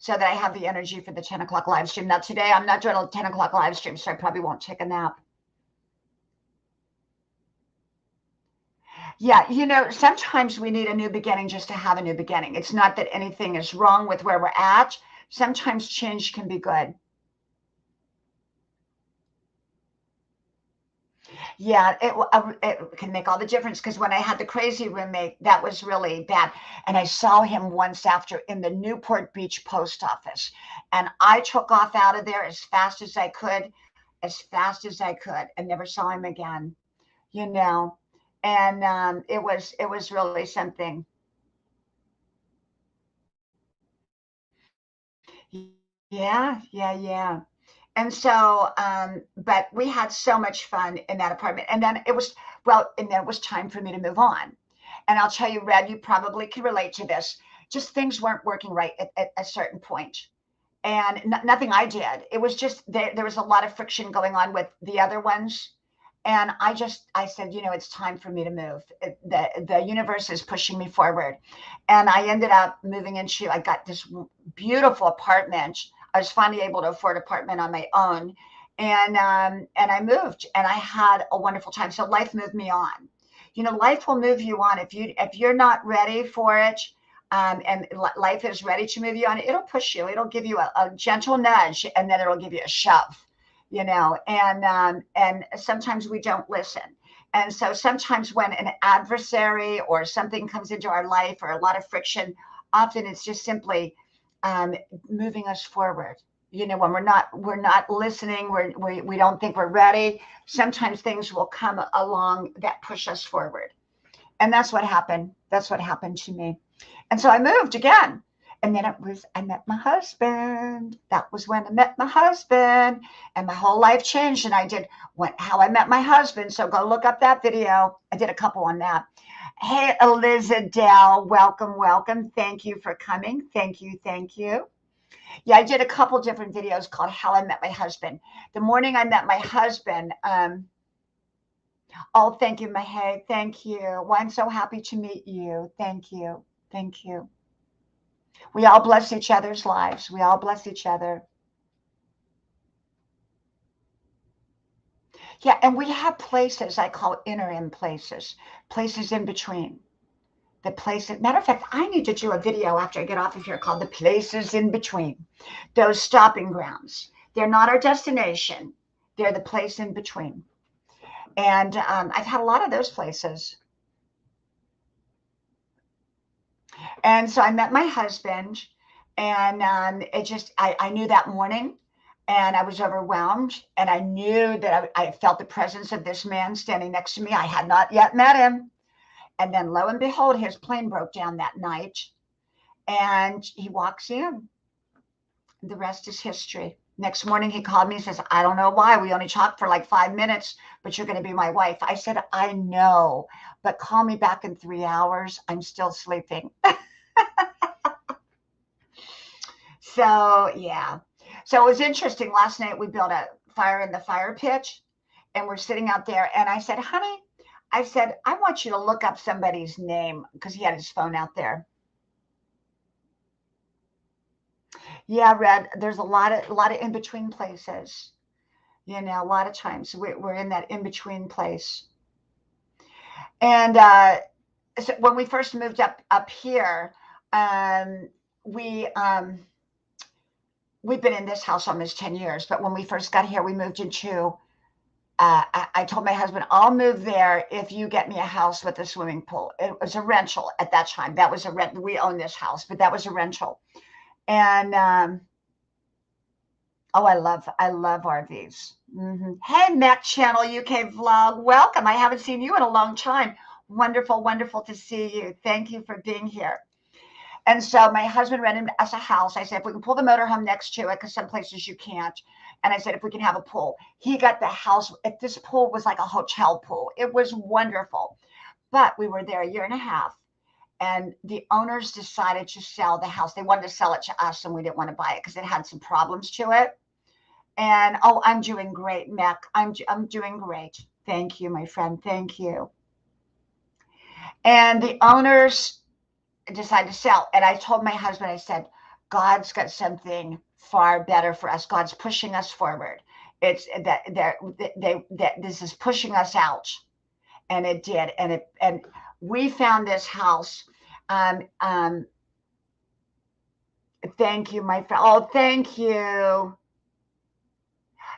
so that I have the energy for the 10 o'clock live stream. Now today I'm not doing a 10 o'clock live stream, so I probably won't take a nap. Yeah, sometimes we need a new beginning just to have a new beginning. It's not that anything is wrong with where we're at. Sometimes change can be good. Yeah, it can make all the difference, because when I had the crazy roommate, that was really bad. And I saw him once after in the Newport Beach post office. And I took off out of there as fast as I could, and never saw him again, And it was really something. Yeah. And so, but we had so much fun in that apartment. And then it was time for me to move on. And I'll tell you, Red, you probably can relate to this. Just things weren't working right at a certain point. And nothing I did. It was just, there was a lot of friction going on with the other ones. And I said, it's time for me to move. The universe is pushing me forward. And I ended up moving I got this beautiful apartment. I was finally able to afford an apartment on my own. And I moved, and I had a wonderful time. So life moved me on. Life will move you on. If you're not ready for it, and life is ready to move you on, it'll push you. It'll give you a gentle nudge, and then it'll give you a shove. And sometimes we don't listen. And so sometimes when an adversary or something comes into our life or a lot of friction, often it's just simply moving us forward. You know, when we're not listening, we don't think we're ready. Sometimes things will come along that push us forward. And that's what happened. That's what happened to me. And so I moved again. And then I met my husband. That was when I met my husband, and my whole life changed. And I did how I met my husband. So go look up that video. I did a couple on that. Hey, Elizadelle, welcome, welcome. Thank you for coming. Thank you, thank you. Yeah, I did a couple different videos called How I Met My Husband. The morning I met my husband, oh, thank you, Mahay. Thank you. Well, I'm so happy to meet you. Thank you. Thank you. We all bless each other's lives. We all bless each other. Yeah, and we have places I call interim places, places in between. The places, matter of fact, I need to do a video after I get off of here called The Places in Between. Those stopping grounds. They're not our destination. They're the place in between. And I've had a lot of those places. And so I met my husband, and I knew that morning, and I was overwhelmed, and I knew that I felt the presence of this man standing next to me. I had not yet met him. And then lo and behold, his plane broke down that night, and he walks in. The rest is history. Next morning, he called me and says, I don't know why. We only talked for like 5 minutes, but you're going to be my wife. I said, I know, but call me back in 3 hours. I'm still sleeping. So, yeah. So it was interesting. Last night, we built a fire in the fire pit, and we're sitting out there. And I said, honey, I said, I want you to look up somebody's name, because he had his phone out there. Yeah, Red, there's a lot of in-between places. You know, a lot of times we're in that in-between place. And so when we first moved up here, we've been in this house almost 10 years. But when we first got here, we moved into, I told my husband, I'll move there if you get me a house with a swimming pool. It was a rental at that time. That was a rent. We owned this house, but that was a rental. And oh, I love RVs. Mm-hmm. Hey, Mac Channel UK Vlog, welcome. I haven't seen you in a long time. Wonderful, wonderful to see you. Thank you for being here. And so my husband rented us a house. I said, if we can pull the motorhome next to it, because some places you can't. And I said, if we can have a pool. He got the house. This pool was like a hotel pool. It was wonderful. But we were there a year and a half. And the owners decided to sell the house. They wanted to sell it to us, and we didn't want to buy it because it had some problems to it. And oh, I'm doing great, Mac. I'm doing great. Thank you, my friend. Thank you. And the owners decided to sell. And I told my husband, I said, God's got something far better for us. God's pushing us forward. It's that this is pushing us out. And it did. And we found this house. Thank you, my friend. Oh, thank you.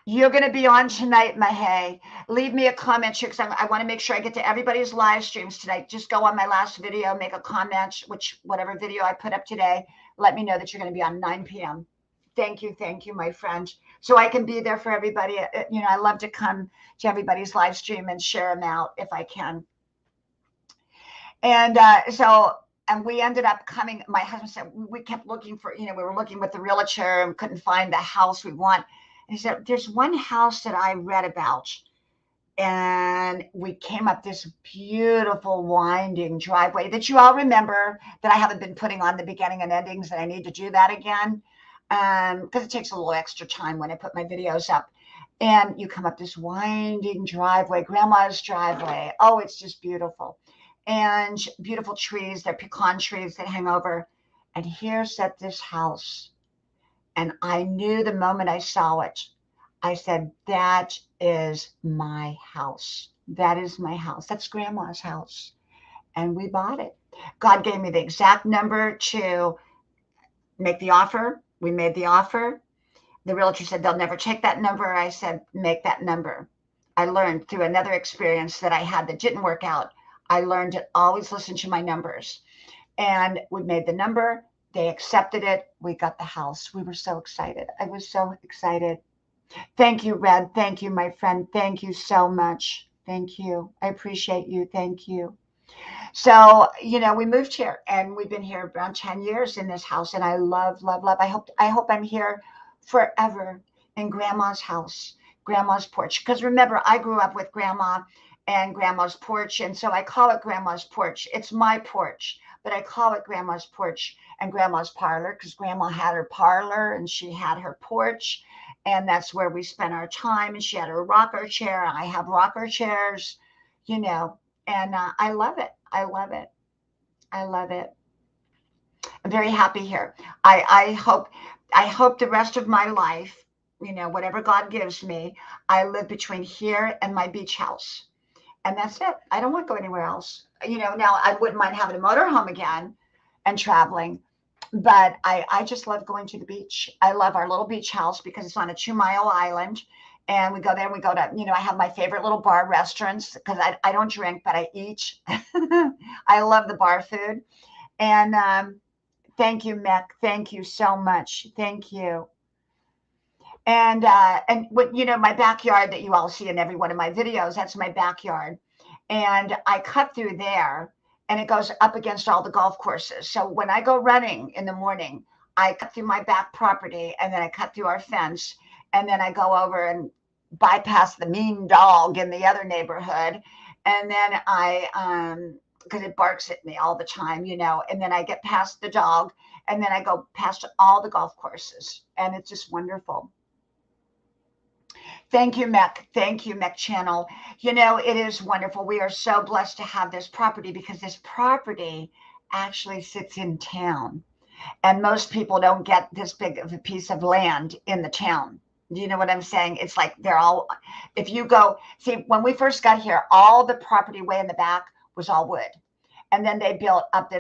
You're going to be on tonight, Mahay. Leave me a comment here, because I want to make sure I get to everybody's live streams tonight. Just go on my last video, make a comment, whatever video I put up today. Let me know that you're going to be on 9 p.m. Thank you, my friend. So I can be there for everybody. You know, I love to come to everybody's live stream and share them out if I can. And and we ended up coming. My husband said, we kept looking for, we were looking with the realtor and couldn't find the house we want. And he said, there's one house that I read about, and we came up this beautiful winding driveway that you all remember, that I haven't been putting on the beginning and endings, and I need to do that again, because it takes a little extra time when I put my videos up. And you come up this winding driveway, grandma's driveway. Oh, it's just beautiful. And beautiful trees. They're pecan trees that hang over. And here sat this house. And I knew the moment I saw it, I said, that is my house. That is my house. That's grandma's house. And we bought it. God gave me the exact number to make the offer. We made the offer. The realtor said, they'll never take that number. I said, make that number. I learned through another experience that I had that didn't work out. I learned to always listen to my numbers. And we made the number. They accepted it. We got the house. We were so excited. I was so excited. Thank you, Red. Thank you, my friend. Thank you so much. Thank you. I appreciate you. Thank you. So, we moved here and we've been here around 10 years in this house and I love, love, love. I hope I'm here forever in grandma's house, grandma's porch. Because remember, I grew up with grandma and grandma's porch. And so I call it grandma's porch. It's my porch, but I call it grandma's porch and grandma's parlor because grandma had her parlor and she had her porch. And that's where we spent our time. And she had her rocker chair. I have rocker chairs, you know, and I love it. I love it. I love it. I'm very happy here. I hope the rest of my life, whatever God gives me, I live between here and my beach house. And that's it. I don't want to go anywhere else. Now I wouldn't mind having a motorhome again and traveling, but I just love going to the beach. I love our little beach house because it's on a 2 mile island. And we go there, we go to, I have my favorite little bar restaurants because I don't drink, but I eat. I love the bar food. And thank you, Mick. Thank you so much. Thank you. And what my backyard that you all see in every one of my videos, that's my backyard. And I cut through there and it goes up against all the golf courses. So when I go running in the morning, I cut through my back property and then I cut through our fence and then I go over and bypass the mean dog in the other neighborhood. And then because it barks at me all the time, and then I get past the dog and then I go past all the golf courses and it's just wonderful. Thank you, Mech. Thank you, Mech Channel. It is wonderful. We are so blessed to have this property because this property actually sits in town. And most people don't get this big of a piece of land in the town. Do you know what I'm saying? It's like if you go, see, when we first got here, all the property way in the back was all wood. And then they built up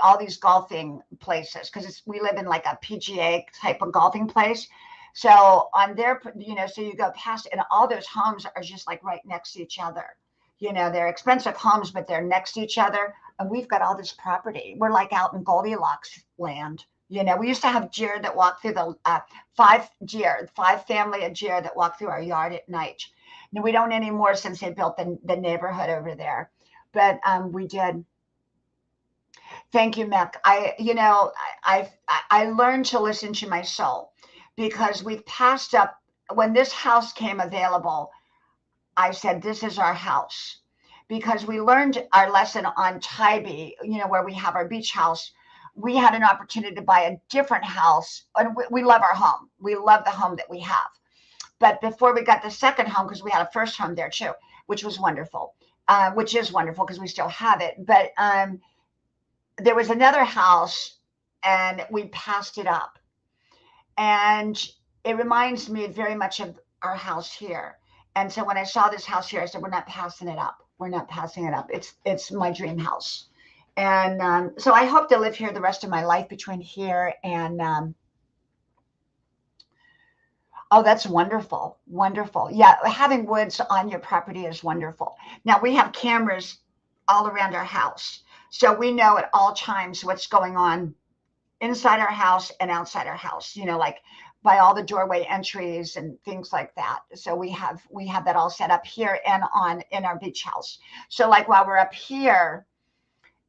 all these golfing places because we live in like a PGA type of golfing place. So on their, so you go past and all those homes are just like right next to each other. They're expensive homes, but they're next to each other. And we've got all this property. We're like out in Goldilocks land. We used to have deer that walked through five family of deer that walk through our yard at night. Now we don't anymore since they built the neighborhood over there, but we did. Thank you, Mick. I learned to listen to my soul because we've passed up when this house came available. I said, this is our house because we learned our lesson on Tybee, where we have our beach house. We had an opportunity to buy a different house and we love our home. We love the home that we have. But before we got the second home, because we had a first home there too, which was wonderful, which is wonderful because we still have it. But there was another house and we passed it up. And it reminds me very much of our house here. And so when I saw this house here, I said, we're not passing it up. We're not passing it up. It's my dream house. And so I hope to live here the rest of my life between here and, oh, that's wonderful. Wonderful. Yeah. Having woods on your property is wonderful. Now we have cameras all around our house. So we know at all times what's going on inside our house and outside our house, like by all the doorway entries and things like that. So we have that all set up here and in our beach house. So like while we're up here,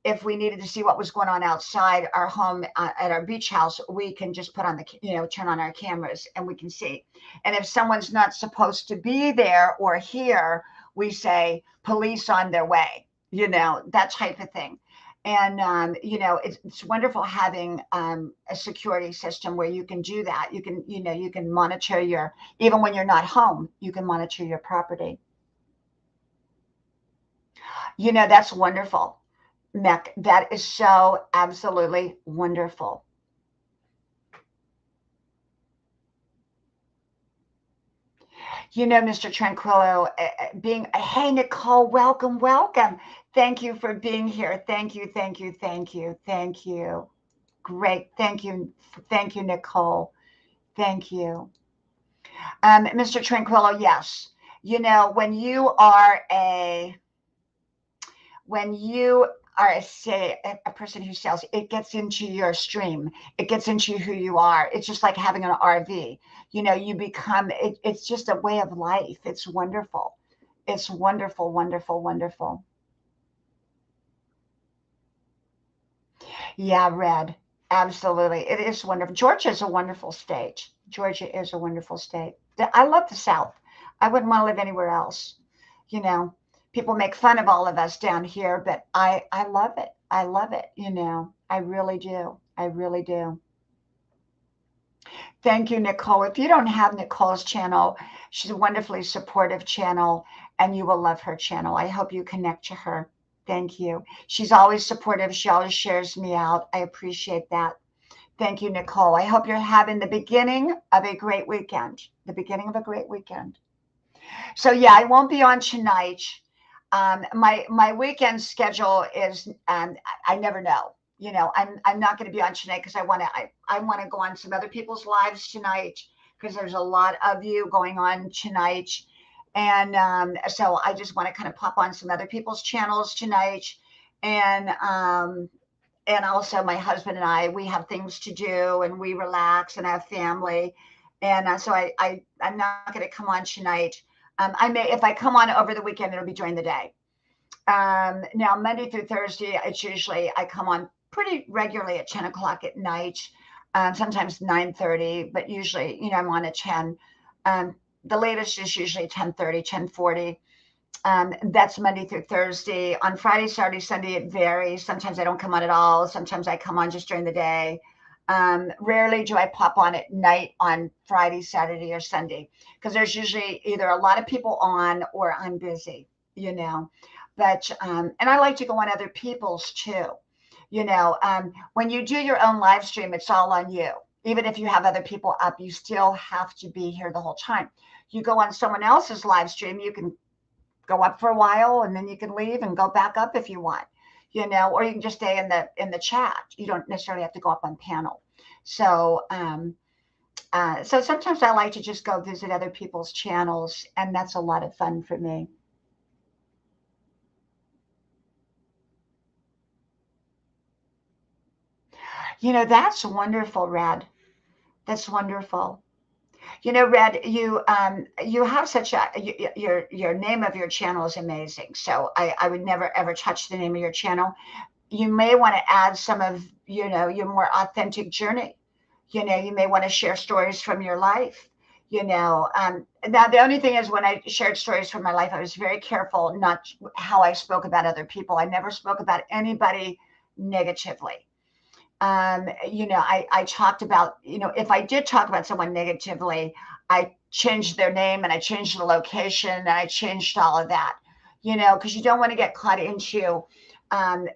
if we needed to see what was going on outside our home at our beach house, we can just put on turn on our cameras and we can see. And if someone's not supposed to be there or here, we say police on their way, that type of thing. And, it's wonderful having a security system where you can do that. You can monitor even when you're not home, you can monitor your property. That's wonderful, Mech. That is so absolutely wonderful. Mr. Tranquillo, hey, Nicole, welcome, welcome. Thank you for being here. Thank you, thank you, thank you, thank you. Great. Thank you, Nicole. Thank you. Mr. Tranquillo, yes. You know, when you are, say, a person who sells, it gets into your stream. It gets into who you are. It's just like having an RV. You know, you become, it's just a way of life. It's wonderful. It's wonderful, wonderful, wonderful. Yeah, red. Absolutely. It is wonderful. Georgia is a wonderful state. Georgia is a wonderful state. I love the South. I wouldn't want to live anywhere else. You know, people make fun of all of us down here, but I love it. I love it. You know, I really do. I really do. Thank you, Nicole. If you don't have Nicole's channel, she's a wonderfully supportive channel, and you will love her channel. I hope you connect to her. Thank you. She's always supportive. She always shares me out. I appreciate that. Thank you, Nicole. I hope you're having the beginning of a great weekend. The beginning of a great weekend. So yeah, I won't be on tonight. My weekend schedule is I never know. You know, I'm not going to be on tonight because I want to go on some other people's lives tonight because there's a lot of you going on tonight, and so I just want to kind of pop on some other people's channels tonight, and and also my husband and I, we have things to do and we relax and have family. And so I'm not going to come on tonight. I may, if I come on over the weekend, it'll be during the day. Now, Monday through Thursday, it's usually, I come on pretty regularly at 10 o'clock at night, sometimes 9:30, but usually, you know, I'm on at 10. The latest is usually 10:30, 10:40. That's Monday through Thursday. On Friday, Saturday, Sunday, it varies. Sometimes I don't come on at all. Sometimes I come on just during the day. Rarely do I pop on at night on Friday, Saturday, or Sunday because there's usually either a lot of people on or I'm busy, you know. But and I like to go on other people's too. You know, when you do your own live stream, it's all on you. Even if you have other people up, you still have to be here the whole time. You go on someone else's live stream, you can go up for a while and then you can leave and go back up if you want, you know, or you can just stay in the chat. You don't necessarily have to go up on panel. So so sometimes I like to just go visit other people's channels, and that's a lot of fun for me. You know, that's wonderful, Red. That's wonderful. You know, Red, you have such a your name of your channel is amazing. So I would never ever touch the name of your channel. You may want to add some of, you know, your more authentic journey. You know, you may want to share stories from your life. You know, now the only thing is when I shared stories from my life, I was very careful not how I spoke about other people. I never spoke about anybody negatively. You know, I talked about, you know, if I did talk about someone negatively, I changed their name and I changed the location and I changed all of that, you know, because you don't want to get caught into,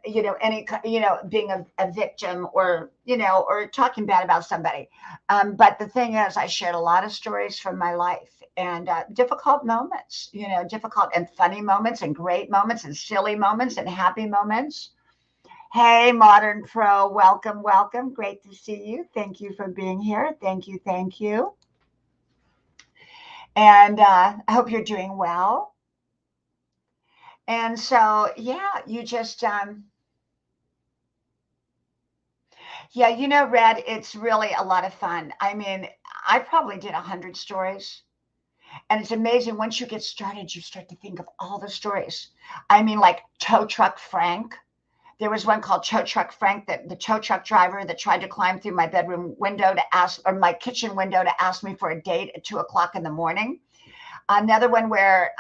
you know, you know, being a victim or, you know, or talking bad about somebody. But the thing is, I shared a lot of stories from my life and difficult moments, you know, difficult and funny moments and great moments and silly moments and happy moments. Hey, Modern Pro, welcome, welcome. Great to see you. Thank you for being here. Thank you, thank you. And I hope you're doing well. And so, yeah, you just, yeah, you know, Red, it's really a lot of fun. I mean, I probably did 100 stories. And it's amazing once you get started, you start to think of all the stories. I mean, like Tow Truck Frank. There was one called Tow Truck Frank, that the tow truck driver that tried to climb through my bedroom window to ask, or my kitchen window to ask me for a date at 2 o'clock in the morning. Another one where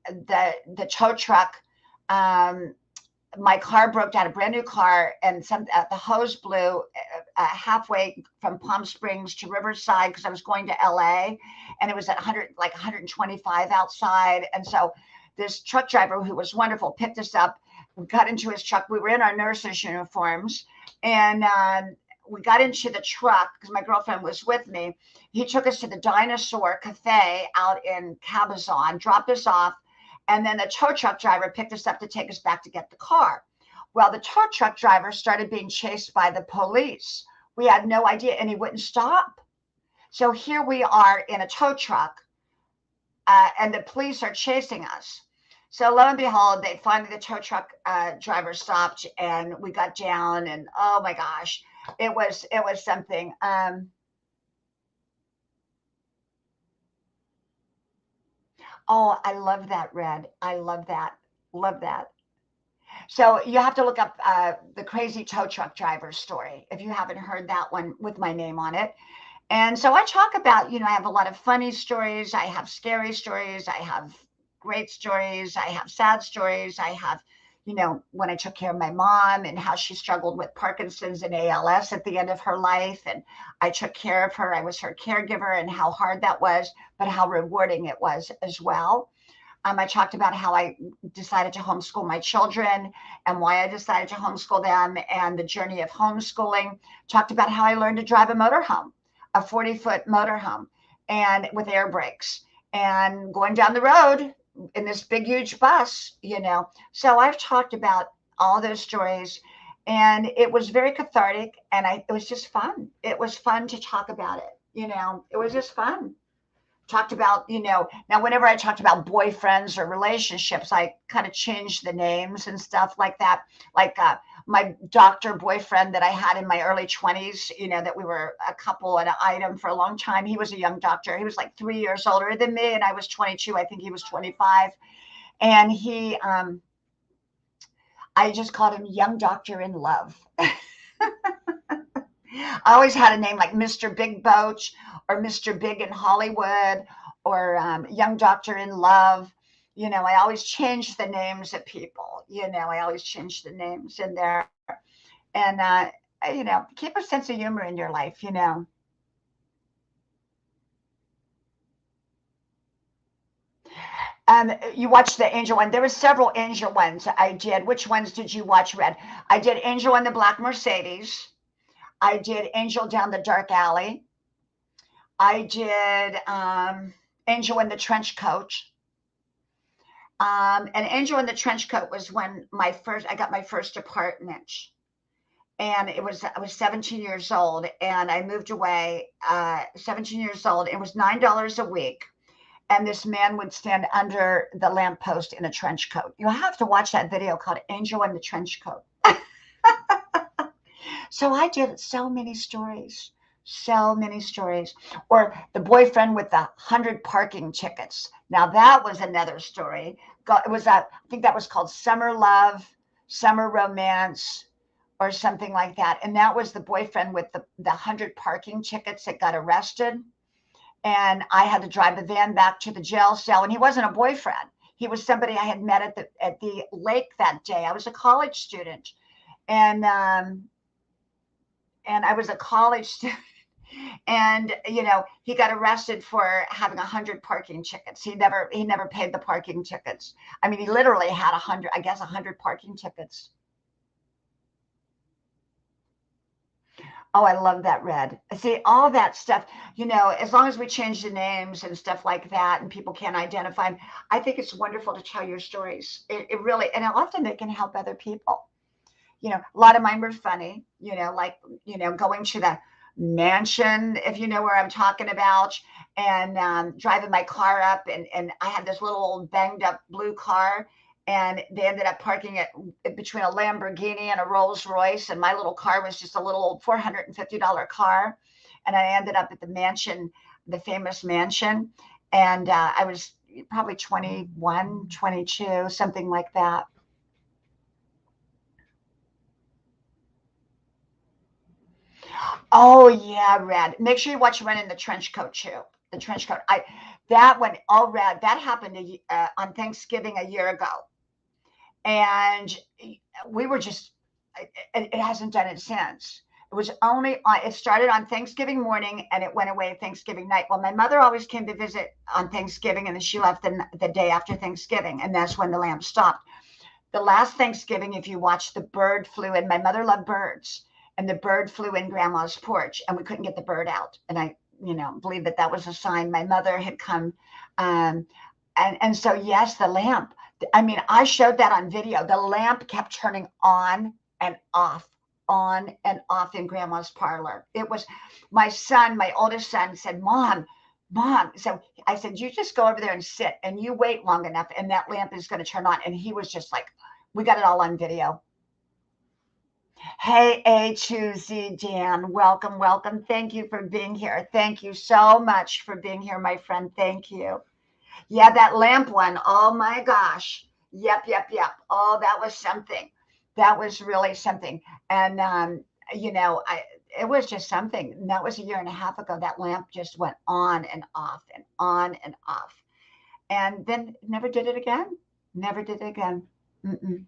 the tow truck, um, my car broke down, a brand new car, and the hose blew halfway from Palm Springs to Riverside because I was going to LA, and it was at 100, like 125 outside, and so this truck driver who was wonderful picked us up. We got into his truck. We were in our nurses' uniforms, and we got into the truck because my girlfriend was with me. He took us to the Dinosaur Cafe out in Cabazon, dropped us off, and then the tow truck driver picked us up to take us back to get the car. Well, the tow truck driver started being chased by the police. We had no idea, and he wouldn't stop. So here we are in a tow truck, and the police are chasing us. So lo and behold, they finally, the tow truck driver stopped, and we got down, and oh my gosh, it was something. Oh, I love that, Red. I love that. Love that. So you have to look up the crazy tow truck driver story if you haven't heard that one with my name on it. And so I talk about, I have a lot of funny stories. I have scary stories. I have great stories. I have sad stories. I have, when I took care of my mom and how she struggled with Parkinson's and ALS at the end of her life. And I took care of her. I was her caregiver, and how hard that was, but how rewarding it was as well. I talked about how I decided to homeschool my children and why I decided to homeschool them and the journey of homeschooling. Talked about how I learned to drive a motorhome, a 40-foot motorhome, and with air brakes, and going down the road in this big, huge bus. So I've talked about all those stories, and it was very cathartic, and it was just fun. It was fun to talk about it. It was just fun. Talked about, now whenever I talked about boyfriends or relationships, I kind of changed the names and stuff like that. Like my doctor boyfriend that I had in my early 20s, that we were a couple and an item for a long time. He was a young doctor. He was like 3 years older than me, and I was 22. I think he was 25. And I just called him Young Doctor in Love. I always had a name like Mr. Big Boat or Mr. Big in Hollywood or Young Doctor in Love. I always change the names of people. I always change the names in there. And, keep a sense of humor in your life. You watched the Angel one. There were several Angel ones I did. Which ones did you watch, Red? I did Angel in the Black Mercedes. I did Angel Down the Dark Alley. I did Angel in the Trench Coat. And Angel in the Trench Coat was when I got my first apartment. And I was 17 years old, and I moved away 17 years old. It was $9 a week. And this man would stand under the lamppost in a trench coat. You have to watch that video called Angel in the Trench Coat. So I did so many stories, so many stories. Or the boyfriend with the 100 parking tickets. Now that was another story. It was I think that was called Summer Love, Summer Romance, or something like that. And that was the boyfriend with the 100 parking tickets that got arrested. And I had to drive the van back to the jail cell. And he wasn't a boyfriend. He was somebody I had met at the lake that day. I was a college student. And I was a college student. And he got arrested for having 100 parking tickets. He never paid the parking tickets. I mean, he literally had 100 parking tickets. Oh, I love that, Red. See, all that stuff, as long as we change the names and stuff like that and people can't identify them, I think it's wonderful to tell your stories. It really, and often it can help other people. A lot of mine were funny, like, going to the mansion, if you know where I'm talking about, and driving my car up. And I had this little old banged up blue car, and they ended up parking it between a Lamborghini and a Rolls Royce. And my little car was just a little old $450 car. And I ended up at the mansion, the famous mansion. And I was probably 21, 22, something like that. Oh yeah, Red. Make sure you watch Run in the Trench Coat too. The trench coat. That one, all Red. That happened on Thanksgiving a year ago, and we were just. It hasn't done it since. It was only it started on Thanksgiving morning and it went away Thanksgiving night. Well, my mother always came to visit on Thanksgiving, and then she left the day after Thanksgiving, and that's when the lamp stopped. The last Thanksgiving, if you watch, the bird flew in. My mother loved birds, and the bird flew in Grandma's porch, and we couldn't get the bird out. And I, believe that was a sign my mother had come. Um, and so, yes, the lamp. I mean, I showed that on video. The lamp kept turning on and off in Grandma's parlor. It was my oldest son said, "Mom, Mom, so I said, you just go over there and sit and you wait long enough and that lamp is going to turn on. And he was just like, we got it all on video. Hey, A2Z Dan, welcome, welcome. Thank you for being here. Thank you so much for being here, my friend. Thank you. Yeah, that lamp one. Oh my gosh. Yep, yep, yep. Oh, that was something. That was really something. And it was just something. And that was a year and a half ago. That lamp just went on and off and on and off. And then never did it again. Never did it again. Mm-mm.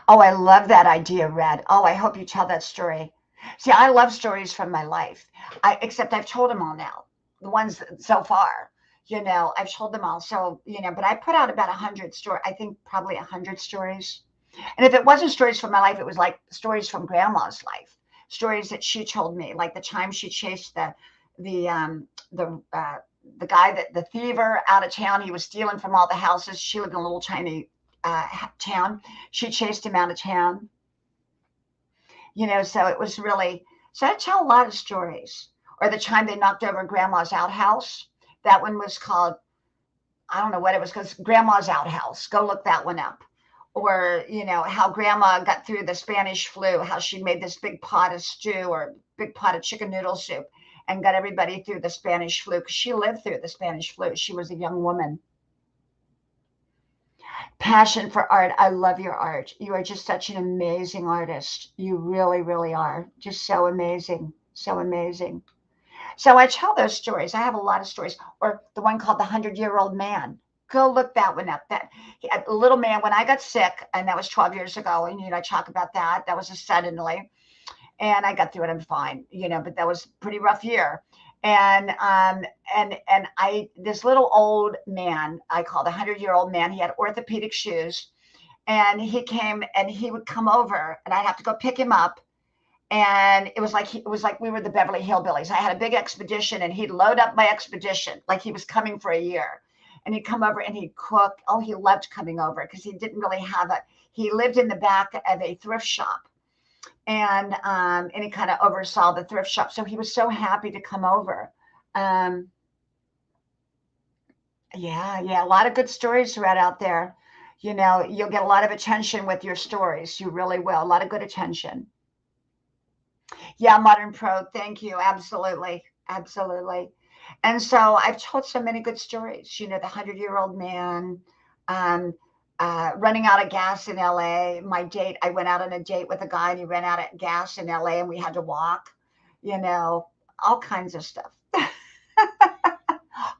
Oh, I love that idea, Red. Oh, I hope you tell that story. See, I love stories from my life. Except I've told them all now. The ones so far, I've told them all. So, but I put out about 100 stories. I think probably 100 stories. And if it wasn't stories from my life, it was like stories from Grandma's life, stories that she told me, like the time she chased the the uh, the guy that the thiever out of town. He was stealing from all the houses. She lived in a little tiny town. She chased him out of town. So it was really, so I tell a lot of stories. Or the time they knocked over Grandma's outhouse. That one was called, I don't know what it was, because Grandma's outhouse. Go look that one up. Or, how Grandma got through the Spanish flu, how she made this big pot of stew or big pot of chicken noodle soup and got everybody through the Spanish flu, because she lived through the Spanish flu. She was a young woman. Passion for art. I love your art. You are just such an amazing artist. You really, really are. Just so amazing. So amazing. So I tell those stories. I have a lot of stories. Or the one called The 100-Year-Old Man. Go look that one up. That a little man, when I got sick, and that was 12 years ago, and I talk about that. That was a suddenly. And I got through it. I'm fine, but that was a pretty rough year. And I this little old man, I call the 100-year-old man, he had orthopedic shoes, and he came and he would come over and I'd have to go pick him up. And it was like we were the Beverly Hillbillies. I had a big expedition and he'd load up my expedition like he was coming for a year. And he'd come over and he'd cook. Oh, he loved coming over because he didn't really have he lived in the back of a thrift shop, and he kind of oversaw the thrift shop. So he was so happy to come over. Um, yeah, yeah, a lot of good stories read out there. You'll get a lot of attention with your stories. You really will. A lot of good attention. Yeah, Modern Pro. Thank you. Absolutely. Absolutely. And so I've told so many good stories. The 100-year-old man, um, running out of gas in LA. I went out on a date with a guy and he ran out of gas in LA and we had to walk, all kinds of stuff.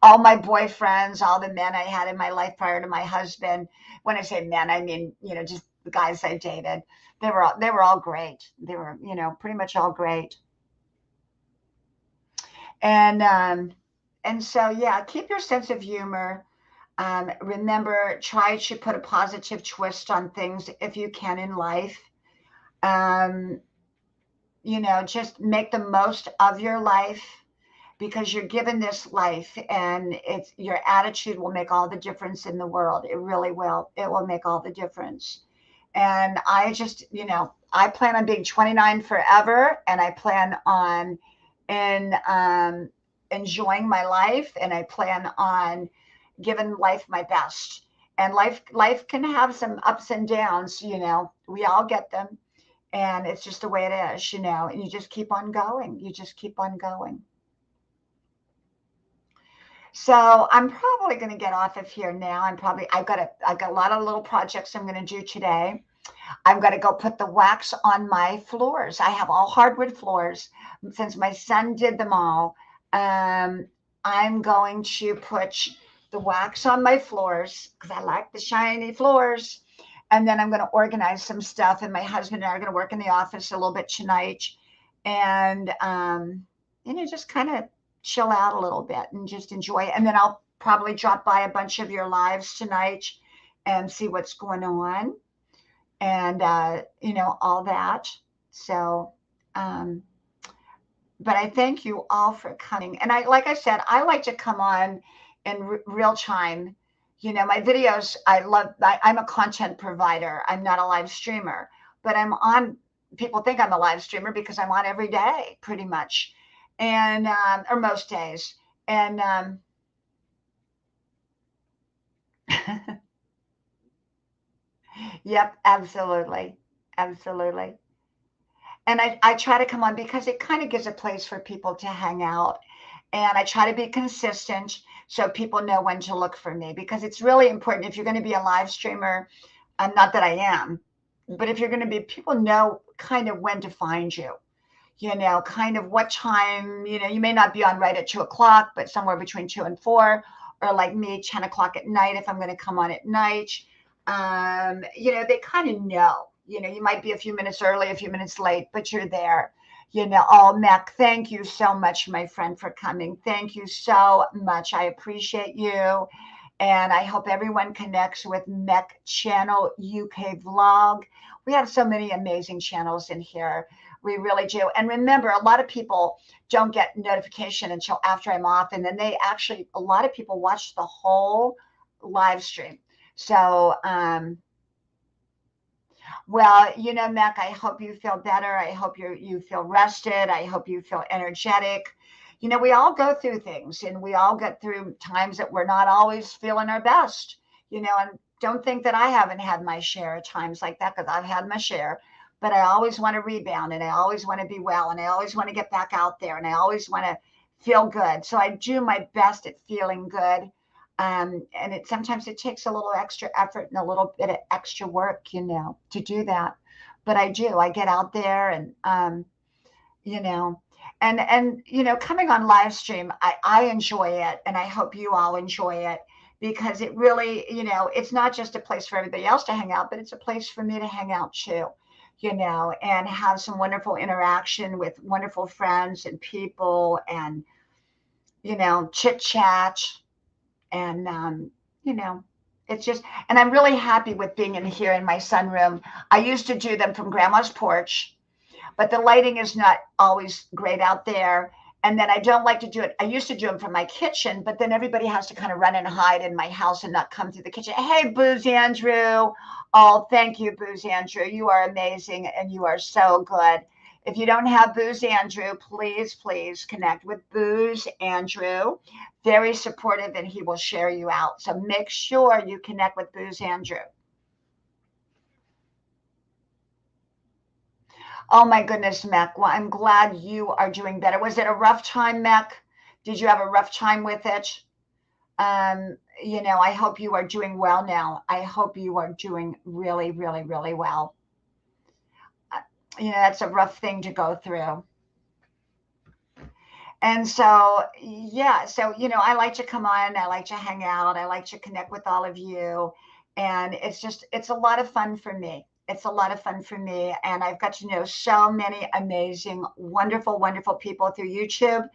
All my boyfriends, all the men I had in my life prior to my husband. When I say men, I mean, just the guys I dated. They were all great. They were, pretty much all great. And so yeah, keep your sense of humor. Remember, try to put a positive twist on things if you can in life. Um, just make the most of your life because you're given this life, and it's your attitude will make all the difference in the world. It really will. It will make all the difference. And I plan on being 29 forever, and I plan on in enjoying my life, and I plan on giving life my best. And life can have some ups and downs. We all get them, and it's just the way it is. And you just keep on going. You just keep on going. So I'm probably going to get off of here now. I've got a lot of little projects I'm going to do today. I'm going to go put the wax on my floors. I have all hardwood floors since my son did them all. I'm going to put the wax on my floors because I like the shiny floors. And then I'm going to organize some stuff. And my husband and I are going to work in the office a little bit tonight. And, just kind of chill out a little bit and just enjoy it. And then I'll probably drop by a bunch of your lives tonight and see what's going on and all that. So but I thank you all for coming. And like I said, I like to come on in real time. My videos, I'm a content provider. I'm not a live streamer, but I'm on. People think I'm a live streamer because I'm on every day pretty much. and or most days. And yep, absolutely, absolutely. And I try to come on because it kind of gives a place for people to hang out. And I try to be consistent so people know when to look for me, because it's really important if you're going to be a live streamer. Not that I am, but if you're going to be, people know kind of when to find you, kind of what time, you may not be on right at 2 o'clock, but somewhere between 2 and 4, or like me, 10 o'clock at night, if I'm going to come on at night. They kind of know, you might be a few minutes early, a few minutes late, but you're there. Oh, Mac, thank you so much, my friend, for coming. Thank you so much. I appreciate you. And I hope everyone connects with Mech Channel UK Vlog. We have so many amazing channels in here. We really do. And remember, a lot of people don't get notification until after I'm off. And then a lot of people watch the whole live stream. So, well, Mac, I hope you feel better. I hope you feel rested. I hope you feel energetic. We all go through things, and we all get through times that we're not always feeling our best, and don't think that I haven't had my share of times like that, because I've had my share. But I always want to rebound, and I always want to be well, and I always want to get back out there, and I always want to feel good. So I do my best at feeling good. And sometimes it takes a little extra effort and a little bit of extra work, to do that. But I do. I get out there, and you know, coming on live stream, I enjoy it, and I hope you all enjoy it, because it really, it's not just a place for everybody else to hang out, but it's a place for me to hang out too, and have some wonderful interaction with wonderful friends and people, and chit chat. And it's just, and I'm really happy with being in here in my sunroom. I used to do them from grandma's porch, but the lighting is not always great out there. And then I don't like to do it. I used to do them from my kitchen, but then everybody has to kind of run and hide in my house and not come through the kitchen. Hey, Booze Andrew. Oh, thank you, Booze Andrew. You are amazing, and you are so good. If you don't have Booze Andrew, please, please connect with Booze Andrew. Very supportive, and he will share you out. So make sure you connect with Booze Andrew. Oh my goodness, Mech. Well, I'm glad you are doing better. Was it a rough time, Mech? Did you have a rough time with it? I hope you are doing well now. I hope you are doing really, really, really well. That's a rough thing to go through. And so, yeah, so, I like to come on, I like to hang out, I like to connect with all of you. And it's a lot of fun for me. It's a lot of fun for me. And I've got to know so many amazing, wonderful, wonderful people through YouTube.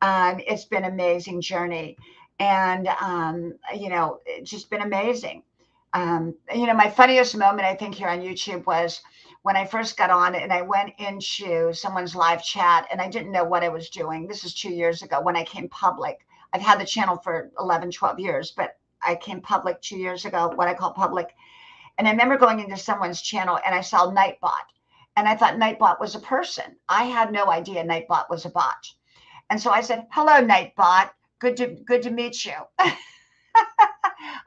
It's been an amazing journey. And, it's just been amazing. My funniest moment, I think, here on YouTube was when I first got on and I went into someone's live chat, and I didn't know what I was doing. This is 2 years ago when I came public. I've had the channel for 11, 12 years, but I came public 2 years ago, what I call public. And I remember going into someone's channel and I saw Nightbot, and I thought Nightbot was a person. I had no idea Nightbot was a bot. And so I said, "Hello, Nightbot. Good to meet you."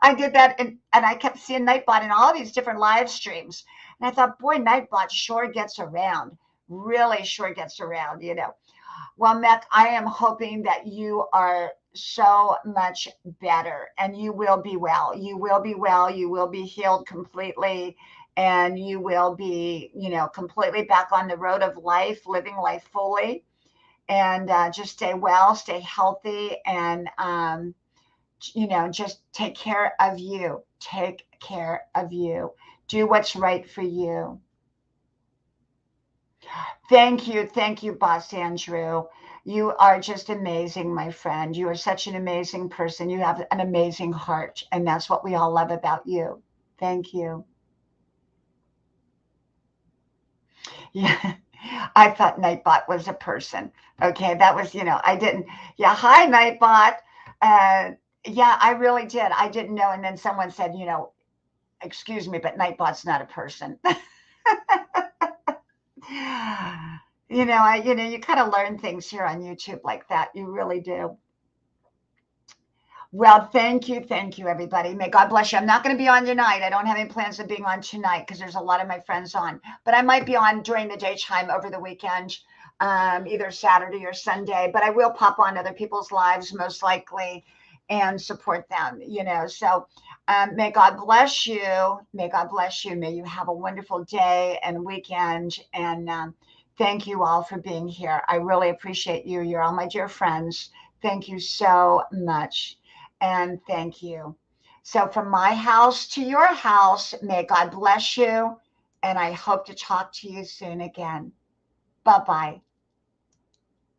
I did that, and I kept seeing Nightbot in all these different live streams. And I thought, boy, Nightbot sure gets around, really sure gets around. Well, Mech, I am hoping that you are so much better, and you will be well. You will be well. You will be healed completely, and you will be, completely back on the road of life, living life fully. And just stay well, stay healthy, and just take care of you. Take care of you. Do what's right for you. Thank you, Boss Andrew. You are just amazing, my friend. You are such an amazing person. You have an amazing heart, and that's what we all love about you. Thank you. Yeah. I thought Nightbot was a person. Okay, that was, I didn't. Yeah, hi, Nightbot. Yeah, I really did. I didn't know. And then someone said, excuse me, but Nightbot's not a person. you kind of learn things here on YouTube like that. You really do. Well, thank you, everybody. May God bless you. I'm not going to be on tonight. I don't have any plans of being on tonight because there's a lot of my friends on. But I might be on during the daytime over the weekend, either Saturday or Sunday. But I will pop on other people's lives most likely and support them. So may God bless you. May God bless you. May you have a wonderful day and weekend. And thank you all for being here. I really appreciate you. You're all my dear friends. Thank you so much. And thank you. So, from my house to your house, may God bless you. And I hope to talk to you soon again. Bye bye.